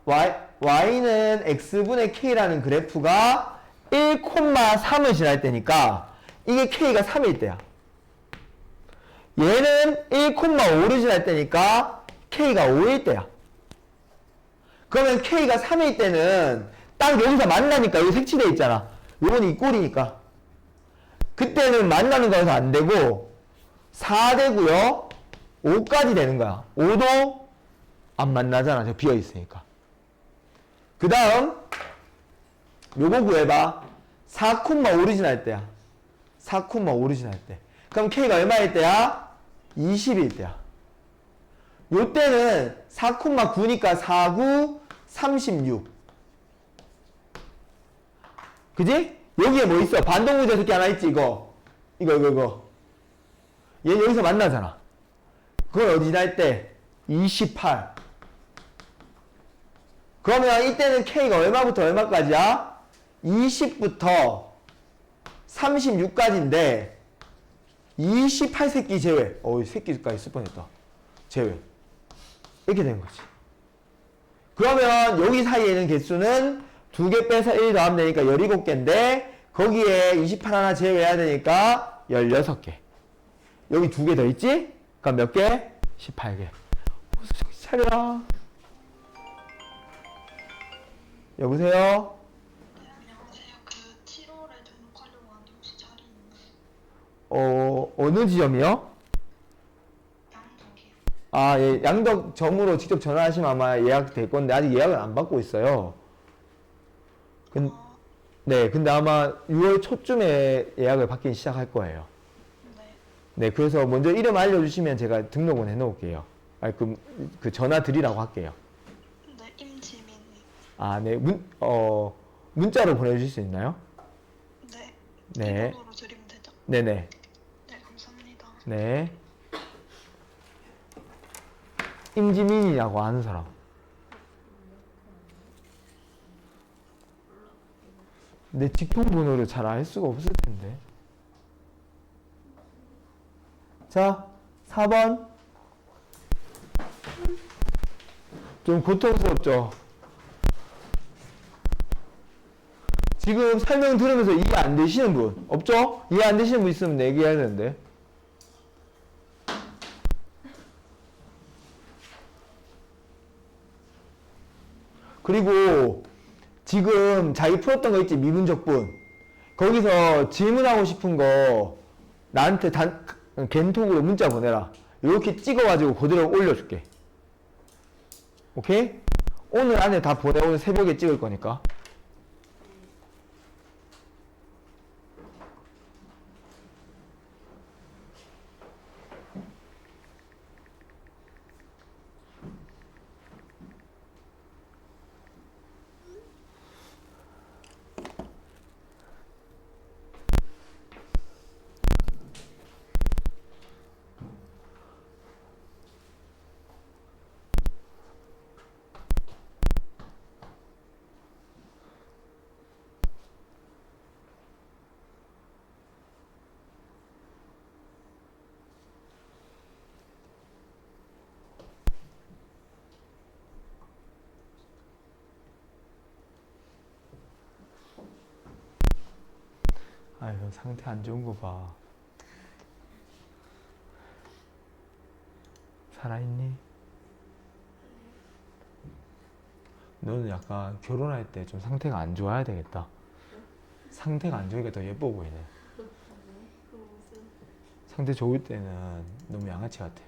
y는 x분의 k라는 그래프가 1,3을 지날 때니까 이게 k가 3일 때야. 얘는 1,5를 지날 때니까 k가 5일 때야. 그러면 k가 3일 때는 딱 여기서 만나니까 여기 색칠돼 있잖아. 요건 이 꼴이니까. 그때는 만나는 거여서 안 되고 4 되고요. 5까지 되는 거야. 5도 안 만나잖아. 저 비어 있으니까. 그 다음 요거 구해봐. 4, 오리지널 때야. 4, 오리지널 때. 그럼 K가 얼마일 때야? 20일 때야. 요 때는 4,9니까 4, 9, 36. 그지? 여기에 뭐 있어? 반동문제 새끼 하나 있지, 이거. 이거. 얘 여기서 만나잖아. 그걸 어디 지날 때? 28. 그러면 이때는 K가 얼마부터 얼마까지야? 20부터 36까지인데 28새끼 제외. 어이 새끼까지 쓸 뻔했다. 제외. 이렇게 되는 거지. 그러면 여기 사이에 있는 개수는 2개 빼서 1 더하면 되니까 17개인데 거기에 28 하나 제외해야 되니까 16개. 여기 2개 더 있지? 그럼 몇 개? 18개. 정신 차려라. 여보세요? 네, 안녕하세요. 그 7월에 등록하려고 하는데 혹시 자리 있나요? 어느 지점이요? 양덕이요. 아, 예, 양덕점으로 직접 전화하시면 아마 예약될 건데 아직 예약을 안 받고 있어요. 네, 근데 아마 6월 초쯤에 예약을 받기 시작할 거예요. 네. 네, 그래서 먼저 이름 알려주시면 제가 등록은 해놓을게요. 아, 그 전화 드리라고 할게요. 네, 임지민님. 아, 네, 문자로 보내주실 수 있나요? 네. 네. 이번호로 드리면 되죠? 네네. 네, 감사합니다. 네. 임지민이라고 아는 사람. 내 직통번호를 잘 알 수가 없을 텐데. 자, 4번. 좀 고통스럽죠? 지금 설명 들으면서 이해 안 되시는 분 없죠? 이해 안 되시는 분 있으면 얘기해야 되는데. 그리고 지금 자기 풀었던 거 있지, 미분적분. 거기서 질문하고 싶은 거 나한테 겐톡으로 문자 보내라. 이렇게 찍어가지고 그대로 올려줄게. 오케이? 오늘 안에 다 보내. 오늘 새벽에 찍을 거니까. 아유, 상태 안 좋은 거 봐. 살아있니? 너는 약간 결혼할 때 좀 상태가 안 좋아야 되겠다. 상태가 안 좋으니까 더 예뻐 보이네. 상태 좋을 때는 너무 양아치 같아.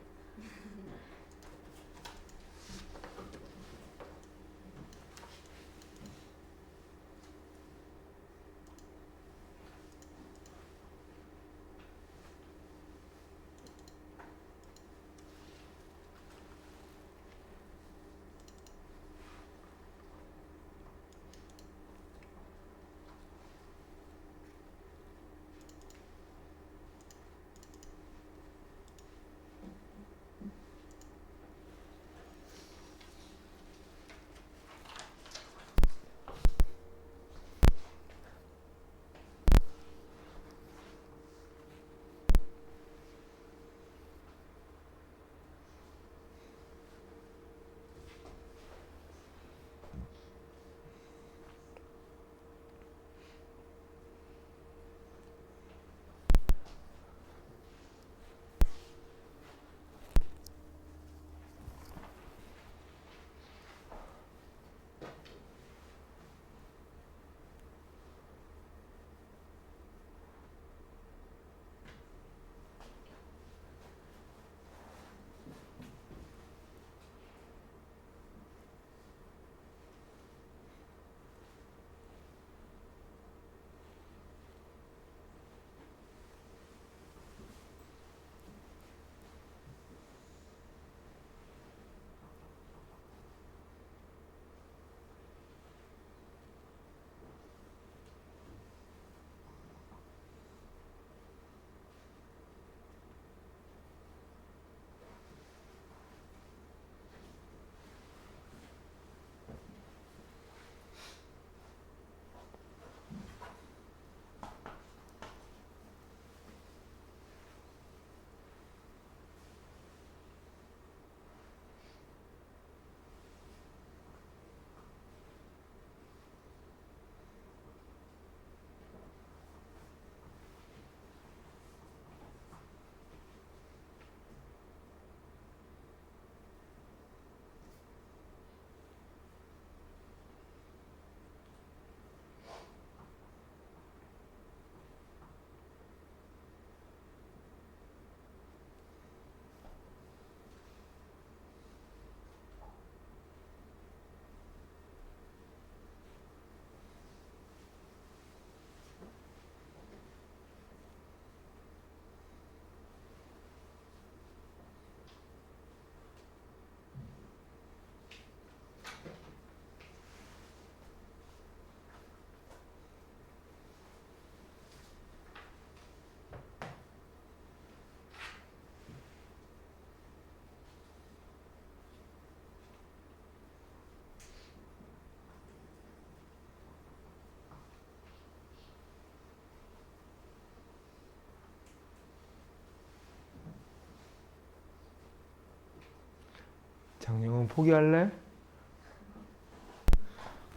장영은 포기할래?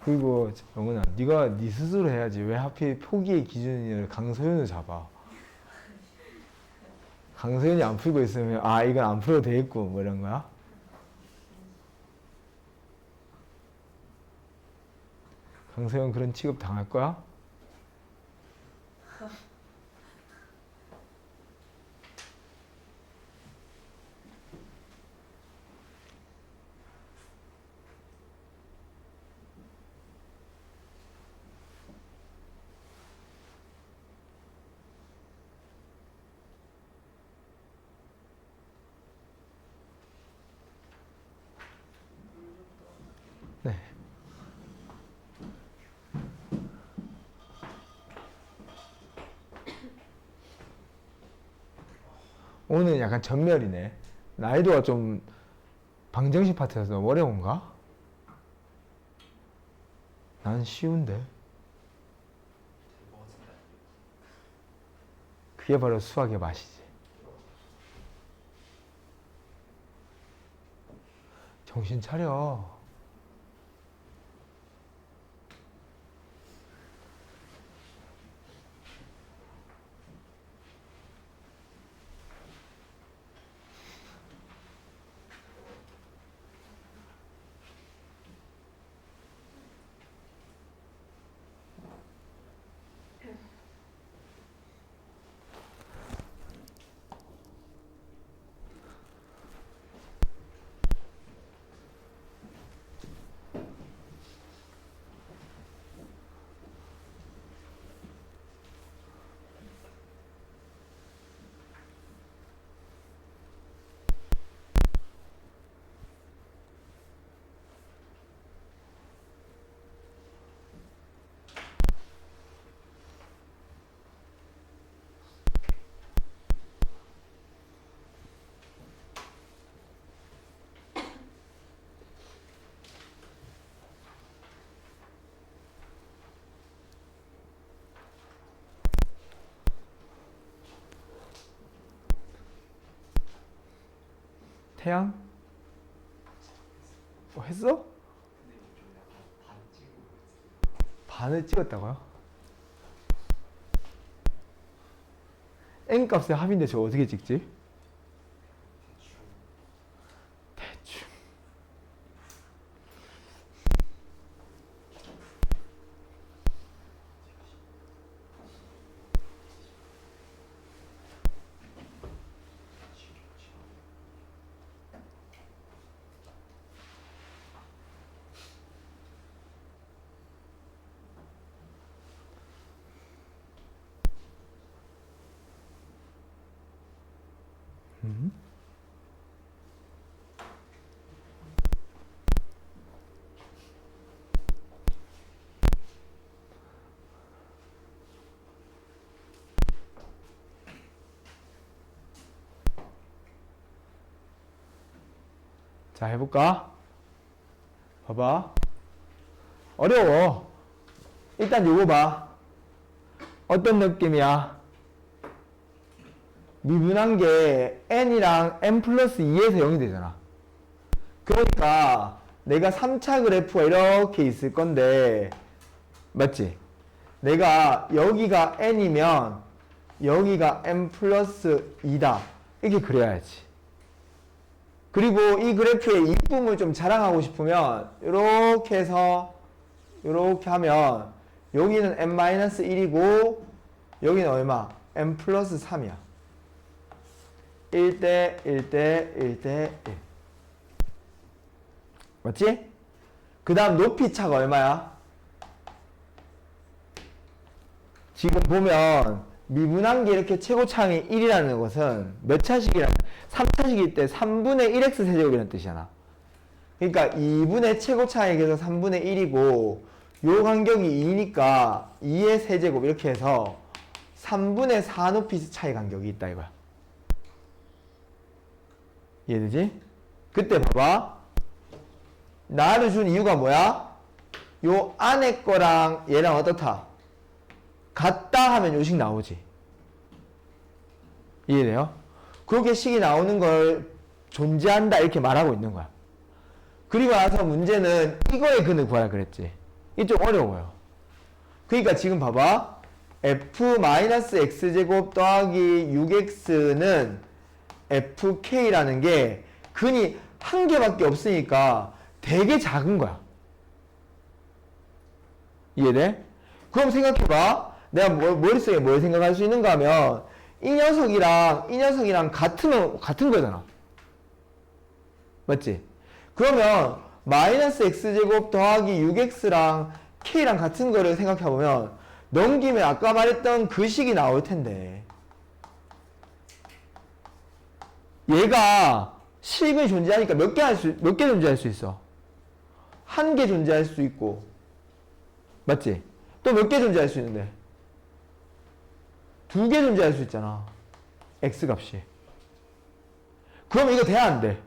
그리고 영은아, 네가 네 스스로 해야지. 왜 하필 포기의 기준을 강소연을 잡아? 강소연이 안 풀고 있으면 아 이건 안 풀어도 되겠고 뭐 이런 거야? 강소연 그런 취급 당할 거야? 네. 오늘 약간 전멸이네. 난이도가 좀 방정식 파트여서 너무 어려운가? 난 쉬운데. 그게 바로 수학의 맛이지. 정신 차려. 태양? 뭐 했어? 반을 찍었다고요? n 값의 합인데 저거 어떻게 찍지? 대충. 자, 해볼까? 봐봐. 어려워. 일단 요거 봐. 어떤 느낌이야? 미분한 게 n이랑 n 플러스 2에서 0이 되잖아. 그러니까 내가 3차 그래프가 이렇게 있을 건데 맞지? 내가 여기가 n이면 여기가 n 플러스 2다. 이렇게 그려야지. 그리고 이 그래프의 이쁨을 좀 자랑하고 싶으면 이렇게 해서 이렇게 하면 여기는 n-1이고 여기는 얼마? n 플러스 3이야. 1대 1대 1대 1. 맞지? 그 다음 높이 차가 얼마야? 지금 보면 미분한 게 이렇게 최고차항이 1이라는 것은 몇 차식이라는 3차식일 때 3분의 1x 세제곱이라는 뜻이잖아. 그러니까 2분의 최고차항에서 3분의 1이고 요 간격이 2니까 2의 세제곱 이렇게 해서 3분의 4 높이 차이 간격이 있다 이거야. 이해되지? 그때 봐봐. 나를 준 이유가 뭐야? 요 안에 거랑 얘랑 어떻다? 같다 하면 요식 나오지. 이해돼요? 그렇게 식이 나오는 걸 존재한다 이렇게 말하고 있는 거야. 그리고 나서 문제는 이거의 근을 구하라 그랬지. 이게 좀 어려워요. 그러니까 지금 봐봐. f-x제곱 더하기 6x는 fk라는 게 근이 한 개밖에 없으니까 되게 작은 거야. 이해돼? 그럼 생각해봐. 내가 머릿속에 뭘 생각할 수 있는가 하면 이 녀석이랑 같은 거잖아. 맞지? 그러면 마이너스 x제곱 더하기 6x랑 k랑 같은 거를 생각해보면 넘기면 아까 말했던 그 식이 나올 텐데 얘가 식이 존재하니까 몇 개 존재할 수 있어? 한 개 존재할 수 있고 맞지? 또 몇 개 존재할 수 있는데? 2개 존재할 수 있잖아. x값이. 그럼 이거 돼야 안 돼?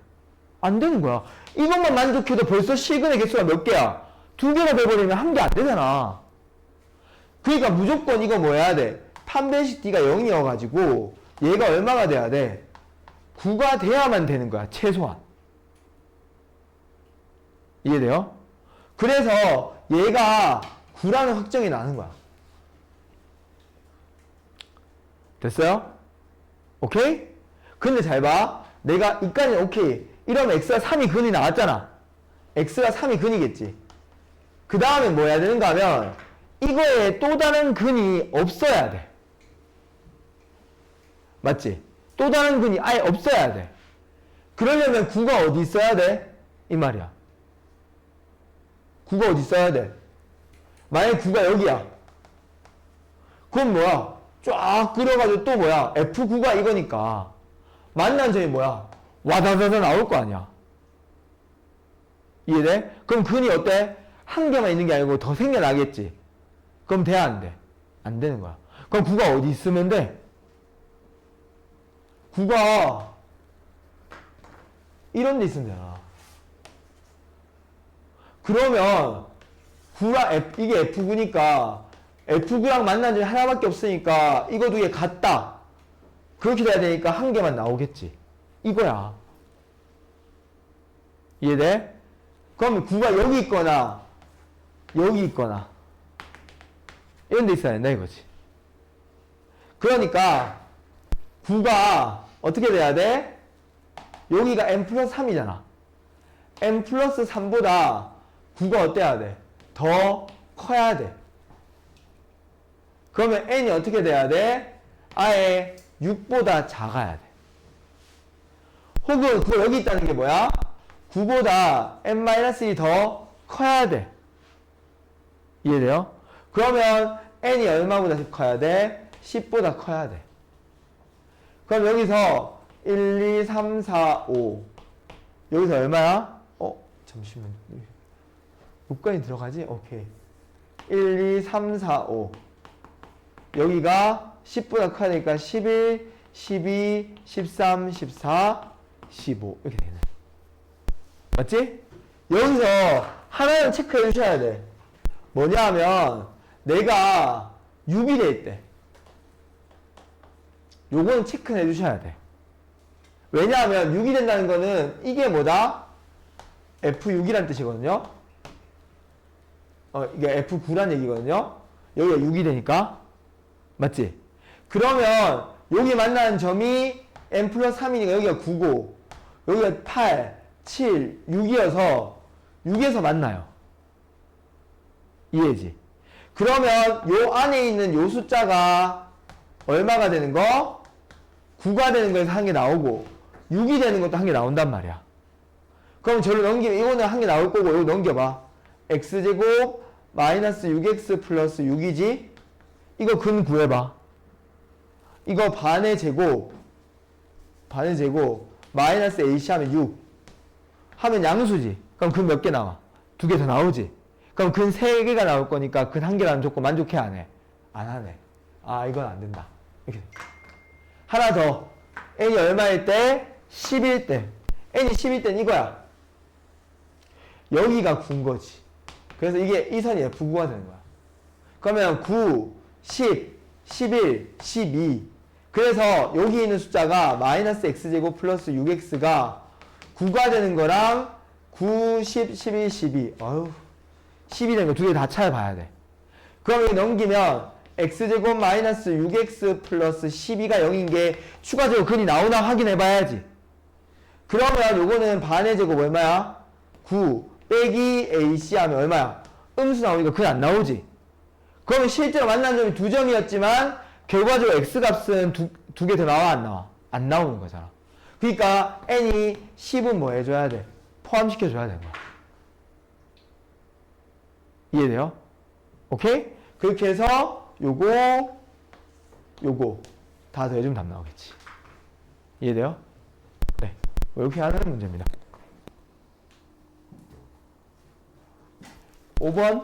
안 되는 거야. 이것만 만족해도 벌써 실근의 개수가 몇 개야? 2개가 돼버리면 한 개 안 되잖아. 그러니까 무조건 이거 뭐 해야 돼? 판별식 d가 0이어가지고 얘가 얼마가 돼야 돼? 9가 돼야만 되는 거야. 최소한. 이해돼요? 그래서 얘가 9라는 확정이 나는 거야. 됐어요? 오케이? 근데 잘 봐. 내가 이까지 오케이. 이러면 x가 3이 근이 나왔잖아. x가 3이 근이겠지. 그 다음에 뭐 해야 되는가 하면 이거에 또 다른 근이 없어야 돼. 맞지? 또 다른 근이 아예 없어야 돼. 그러려면 9가 어디 있어야 돼? 이 말이야. 9가 어디 있어야 돼? 만약에 9가 여기야. 그럼 뭐야? 쫙 끌어가지고 또 뭐야? F9가 이거니까 만난 점이 뭐야? 와다다다 나올 거 아니야. 이해돼? 그럼 근이 어때? 한 개만 있는 게 아니고 더 생겨나겠지. 그럼 돼야 안 돼? 안 되는 거야. 그럼 9가 어디 있으면 돼? 9가 이런 데 있으면 되나? 그러면 9랑 이게 F9니까 F9랑 만난 점이 하나밖에 없으니까 이거 두 개 같다. 그렇게 돼야 되니까 한 개만 나오겠지. 이거야. 이해돼? 그러면 9가 여기 있거나 여기 있거나 이런 데 있어야 된다 이거지. 그러니까 9가 어떻게 돼야 돼? 여기가 n 플러스 3이잖아. n 플러스 3보다 9가 어때야 돼? 더 커야 돼. 그러면 n이 어떻게 돼야 돼? 아예 6보다 작아야 돼. 혹은 그거 여기 있다는 게 뭐야? 9보다 n-1이 더 커야 돼. 이해돼요? 그러면 n이 얼마보다 커야 돼? 10보다 커야 돼. 그럼 여기서 1, 2, 3, 4, 5 여기서 얼마야? 잠시만 여기까지 들어가지? 오케이. 1, 2, 3, 4, 5 여기가 10보다 커야 되니까 11, 12, 13, 14, 15 이렇게 되네. 맞지? 여기서 하나는 체크해 주셔야 돼. 뭐냐 하면 내가 6이 돼 있대. 요거는 체크해 주셔야 돼. 왜냐하면 6이 된다는 거는 이게 뭐다? F6이란 뜻이거든요. 이게 F9란 얘기거든요. 여기가 6이 되니까. 맞지? 그러면 여기 만나는 점이 n 플러스 3이니까 여기가 9고 여기가 8, 7, 6이어서 6에서 만나요. 이해지? 그러면 요 안에 있는 요 숫자가 얼마가 되는 거? 9가 되는 거에서 한 개 나오고 6이 되는 것도 한 개 나온단 말이야. 그럼 저를 넘기면 이거는 한 개 나올 거고 이거 넘겨봐. x제곱 마이너스 6x 플러스 6이지? 이거 근 구해봐. 이거 반의 제곱 마이너스 ac 하면 6 하면 양수지. 그럼 근 몇 개 나와? 2개 더 나오지. 그럼 근 3개가 나올 거니까 근 1개라는 조건 만족해 안 해? 안 하네. 아 이건 안 된다. 이렇게. 하나 더. n이 얼마일 때? 10일 때. n이 10일 때는 이거야. 여기가 9인 거지. 그래서 이게 이 선이 F9가 되는 거야. 그러면 9, 10, 11, 12. 그래서 여기 있는 숫자가 마이너스 x제곱 플러스 6x가 9가 되는 거랑 9, 10, 11, 12. 어휴. 10이 된 거 두 개 다 찾아봐야 돼. 그럼 여기 넘기면 x제곱 마이너스 6x 플러스 12가 0인 게 추가적으로 근이 나오나 확인해 봐야지. 그러면 요거는 반의 제곱 얼마야? 9 빼기 ac 하면 얼마야? 음수 나오니까 근 안 나오지. 그러면 실제로 만난 점이 두 점이었지만 결과적으로 x값은 두 개 더 나와 안 나와? 안 나오는 거잖아. 그러니까 n이 10은 뭐 해줘야 돼? 포함시켜줘야 되는 거야. 이해돼요? 오케이? 그렇게 해서 요거 다 더해주면 답 나오겠지. 이해돼요? 네. 이렇게 하는 문제입니다. 5번.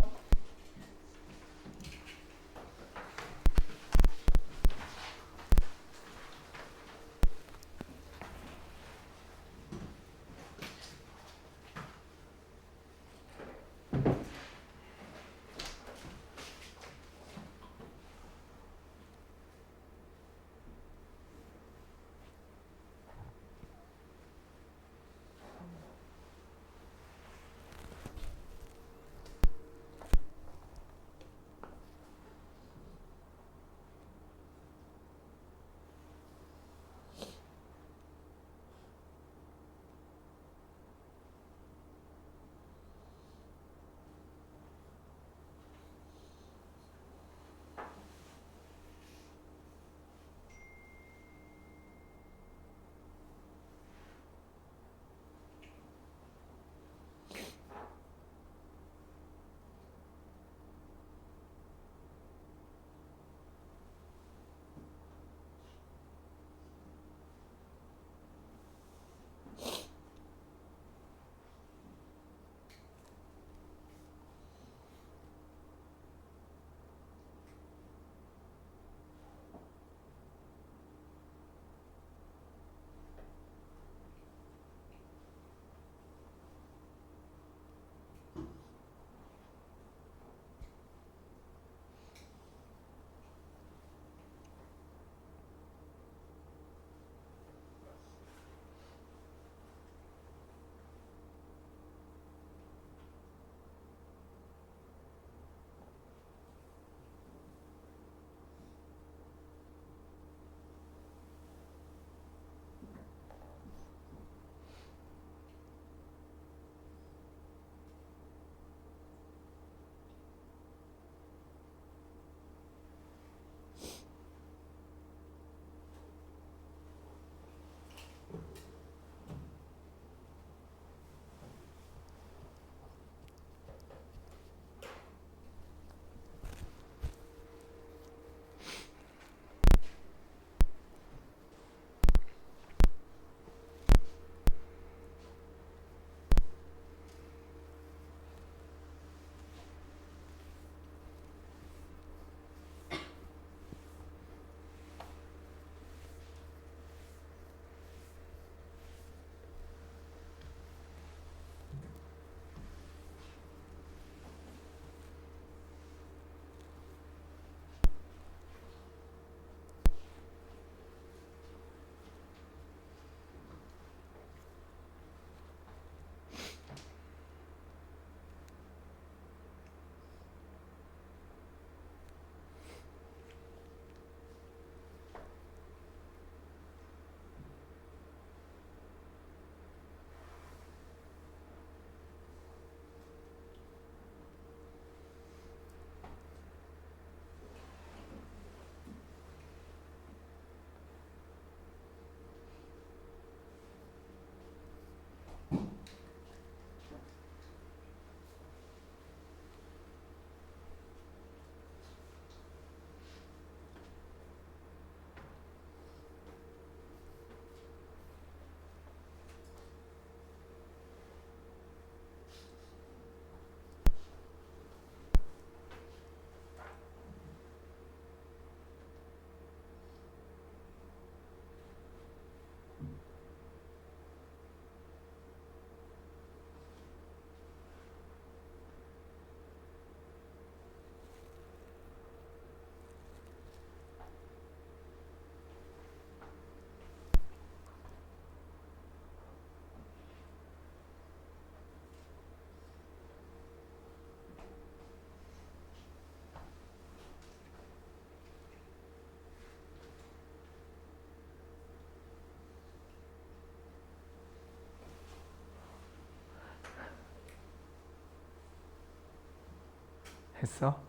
했어?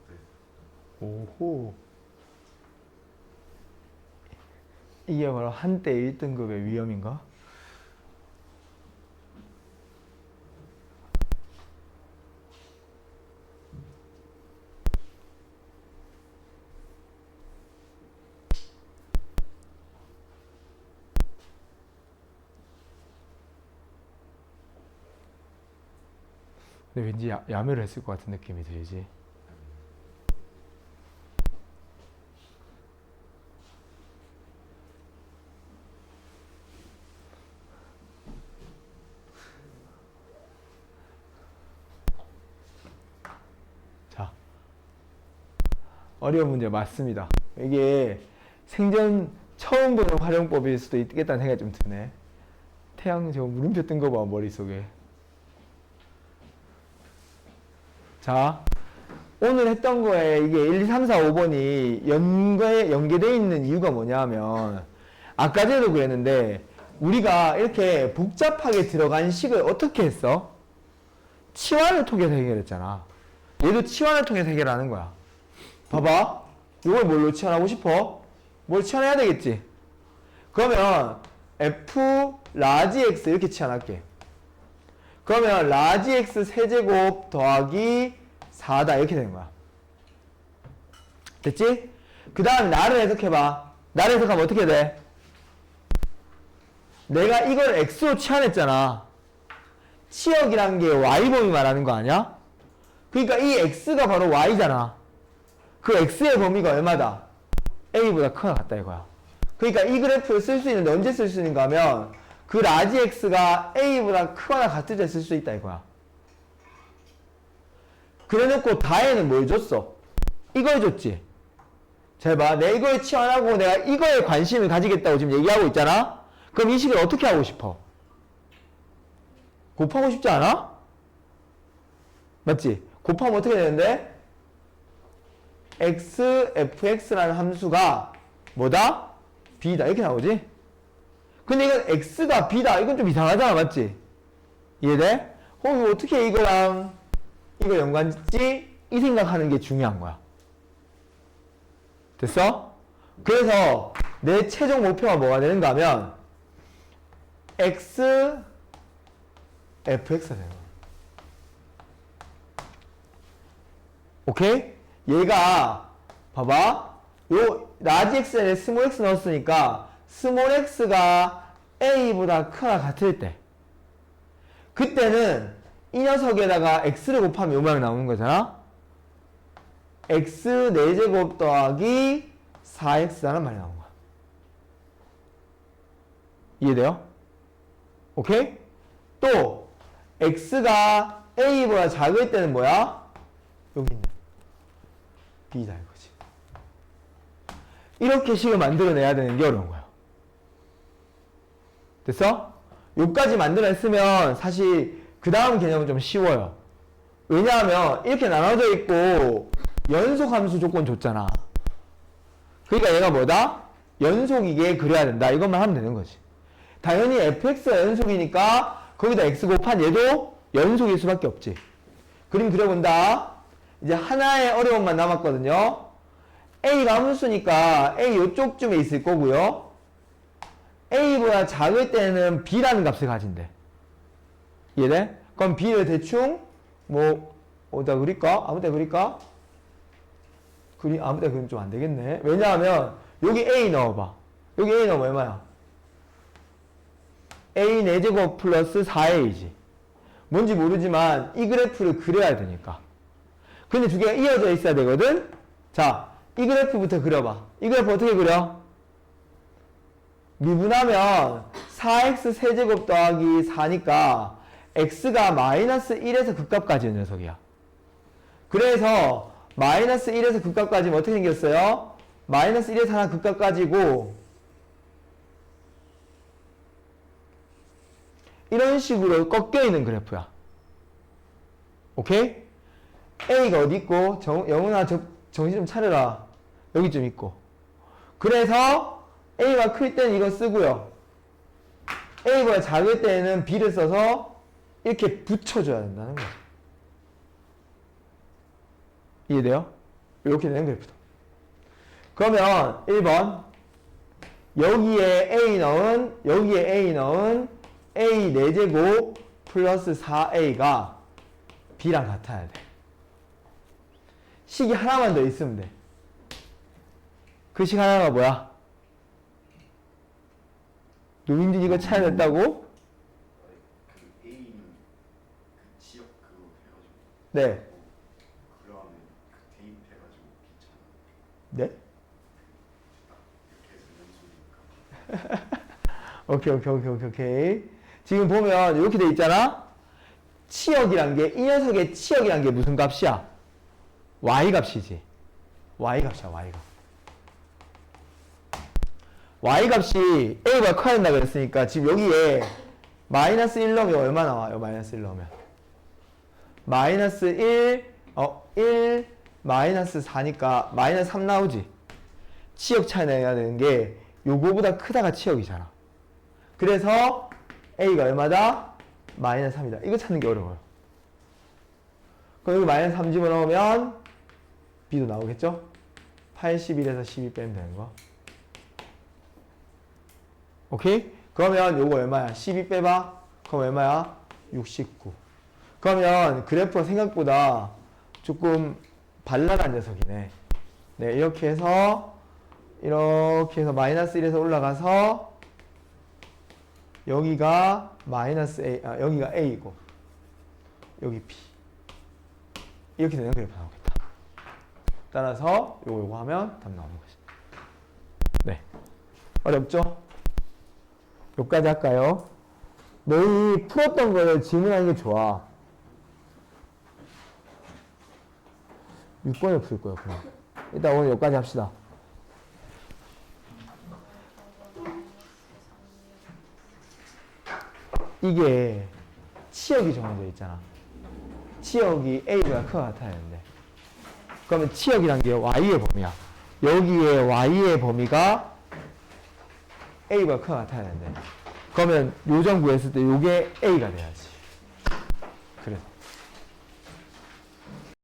오호. 이게 바로 한때 1등급의 위험인가? 근데 왠지 야매를 했을 것 같은 느낌이 들지. 자, 어려운 문제 맞습니다. 이게 생전 처음 보는 활용법일 수도 있겠다는 생각이 좀 드네. 태양 저 물음표 뜬 거 봐, 머릿속에. 자, 오늘 했던 거에 이게 1, 2, 3, 4, 5번이 연계되어 있는 이유가 뭐냐면, 아까 전에도 그랬는데, 우리가 이렇게 복잡하게 들어간 식을 어떻게 했어? 치환을 통해서 해결했잖아. 얘도 치환을 통해서 해결하는 거야. 봐봐. 이걸 뭘로 치환하고 싶어? 뭘 치환해야 되겠지? 그러면 F 라지 X 이렇게 치환할게. 그러면 라지 X 세제곱 더하기 4다 이렇게 되는 거야. 됐지? 그 다음에 나를 해석해봐. 나를 해석하면 어떻게 돼? 내가 이걸 X로 치환했잖아. 치역이란 게 Y범위 말하는 거 아니야? 그러니까 이 X가 바로 Y잖아. 그 X의 범위가 얼마다? A보다 크거나 같다 이거야. 그러니까 이 그래프를 쓸 수 있는데 언제 쓸 수 있는가 하면 그 라지 X가 A보다 크거나 같을 때 쓸 수 있다 이거야. 그래놓고 다에는 뭘 줬어? 이걸 줬지. 잘 봐. 내가 이걸 치환하고 내가 이거에 관심을 가지겠다고 지금 얘기하고 있잖아? 그럼 이 식을 어떻게 하고 싶어? 곱하고 싶지 않아? 맞지? 곱하면 어떻게 되는데? x, fx라는 함수가 뭐다? b다. 이렇게 나오지? 근데 이건 x가 b다. 이건 좀 이상하잖아. 맞지? 이해돼? 이거 어떻게 이거랑 이거 연관짓지? 이 생각하는 게 중요한 거야. 됐어? 그래서 내 최종 목표가 뭐가 되는가 하면 x, fx가 되는 거야. 오케이? 얘가 봐봐. 요 라지 x에 스몰 x 넣었으니까 스몰 x가 a보다 크거나 같을 때 그때는 이 녀석에다가 x를 곱하면 요 모양 나오는 거잖아. x 4제곱 더하기 4x라는 말이 나온 거야. 이해돼요? 오케이? 또 x가 a보다 작을 때는 뭐야? 여기 있는 b다 이거지. 이렇게 식을 만들어내야 되는 게 어려운 거야. 됐어? 요까지 만들어냈으면 사실 그 다음 개념은 좀 쉬워요. 왜냐하면 이렇게 나눠져 있고 연속함수 조건 줬잖아. 그러니까 얘가 뭐다? 연속이게 그려야 된다. 이것만 하면 되는 거지. 당연히 fx가 연속이니까 거기다 x 곱한 얘도 연속일 수밖에 없지. 그림 그려본다. 이제 하나의 어려움만 남았거든요. a가 함수니까 a 요쪽쯤에 있을 거고요. a보다 작을 때는 b라는 값을 가진대. 이해돼? 그럼 b를 대충 뭐 어디다 그릴까? 아무 데 그릴까? 아무 데 그리면 좀 안 되겠네. 왜냐하면 여기 a 넣어봐. 여기 a 넣으면 얼마야? a 4제곱 플러스 4a지. 뭔지 모르지만 이 그래프를 그려야 되니까. 근데 두 개가 이어져 있어야 되거든? 자, 이 그래프부터 그려봐. 이 그래프 어떻게 그려? 미분하면 4x 세제곱 더하기 4니까 x가 마이너스 1에서 극값까지의 녀석이야. 그래서 마이너스 1에서 극값까지면 어떻게 생겼어요? 마이너스 1에서 하나 극값까지고 이런 식으로 꺾여있는 그래프야. 오케이? A가 어디 있고? 영훈아 정신 좀 차려라. 여기 좀 있고. 그래서 A가 클 때는 이거 쓰고요. A보다 작을 때는 B를 써서 이렇게 붙여줘야 된다는 거죠. 이해돼요? 이렇게 되는 그래프다. 그러면 1번 여기에 A 넣은 A 4제곱 플러스 4A가 B랑 같아야 돼. 식이 하나만 더 있으면 돼. 그 식 하나가 뭐야? 노인진 이거 찾아냈다고? 그 A는 그 지역 그거 해가지고 네. 그러면 그 대입해가지고 귀찮아. 네? 이렇게 해서 연속이니까. 오케이. 지금 보면 이렇게 돼 있잖아? 치역이란 게, 이 녀석의 치역이란 게 무슨 값이야? Y 값이지. Y 값이야, Y 값. Y 값이 A보다 커야 된다 그랬으니까 지금 여기에 마이너스 1 넣으면 얼마 나와요? 마이너스 1 넣으면. 마이너스 1, 마이너스 4니까 마이너스 3 나오지. 치역 차이 내야 되는 게 요거보다 크다가 치역이잖아. 그래서 A가 얼마다? 마이너스 3이다. 이거 찾는 게 어려워요. 그럼 여기 마이너스 3 집어넣으면 B도 나오겠죠? 81에서 12 빼면 되는 거. 오케이? 그러면 요거 얼마야? 12 빼봐. 그럼 얼마야? 69. 그러면 그래프가 생각보다 조금 발랄한 녀석이네. 네, 이렇게 해서 마이너스 1에서 올라가서 여기가 마이너스 A, 여기가 A고 여기 B. 이렇게 되는 그래프 나오겠다. 따라서 요거 하면 답 나오는 거지. 네. 어렵죠? 여기까지 할까요? 너희 풀었던 거를 질문하는 게 좋아. 6번을 풀 거야, 그럼. 일단 오늘 여기까지 합시다. 이게 치역이 정해져 있잖아. 치역이 A보다 크거나 같아야 되는데. 그러면 치역이란 게 Y의 범위야. 여기에 Y의 범위가 A보다 크거나 같아야 되는데. 그러면 요정 구했을 때 요게 A가 돼야지. 그래서.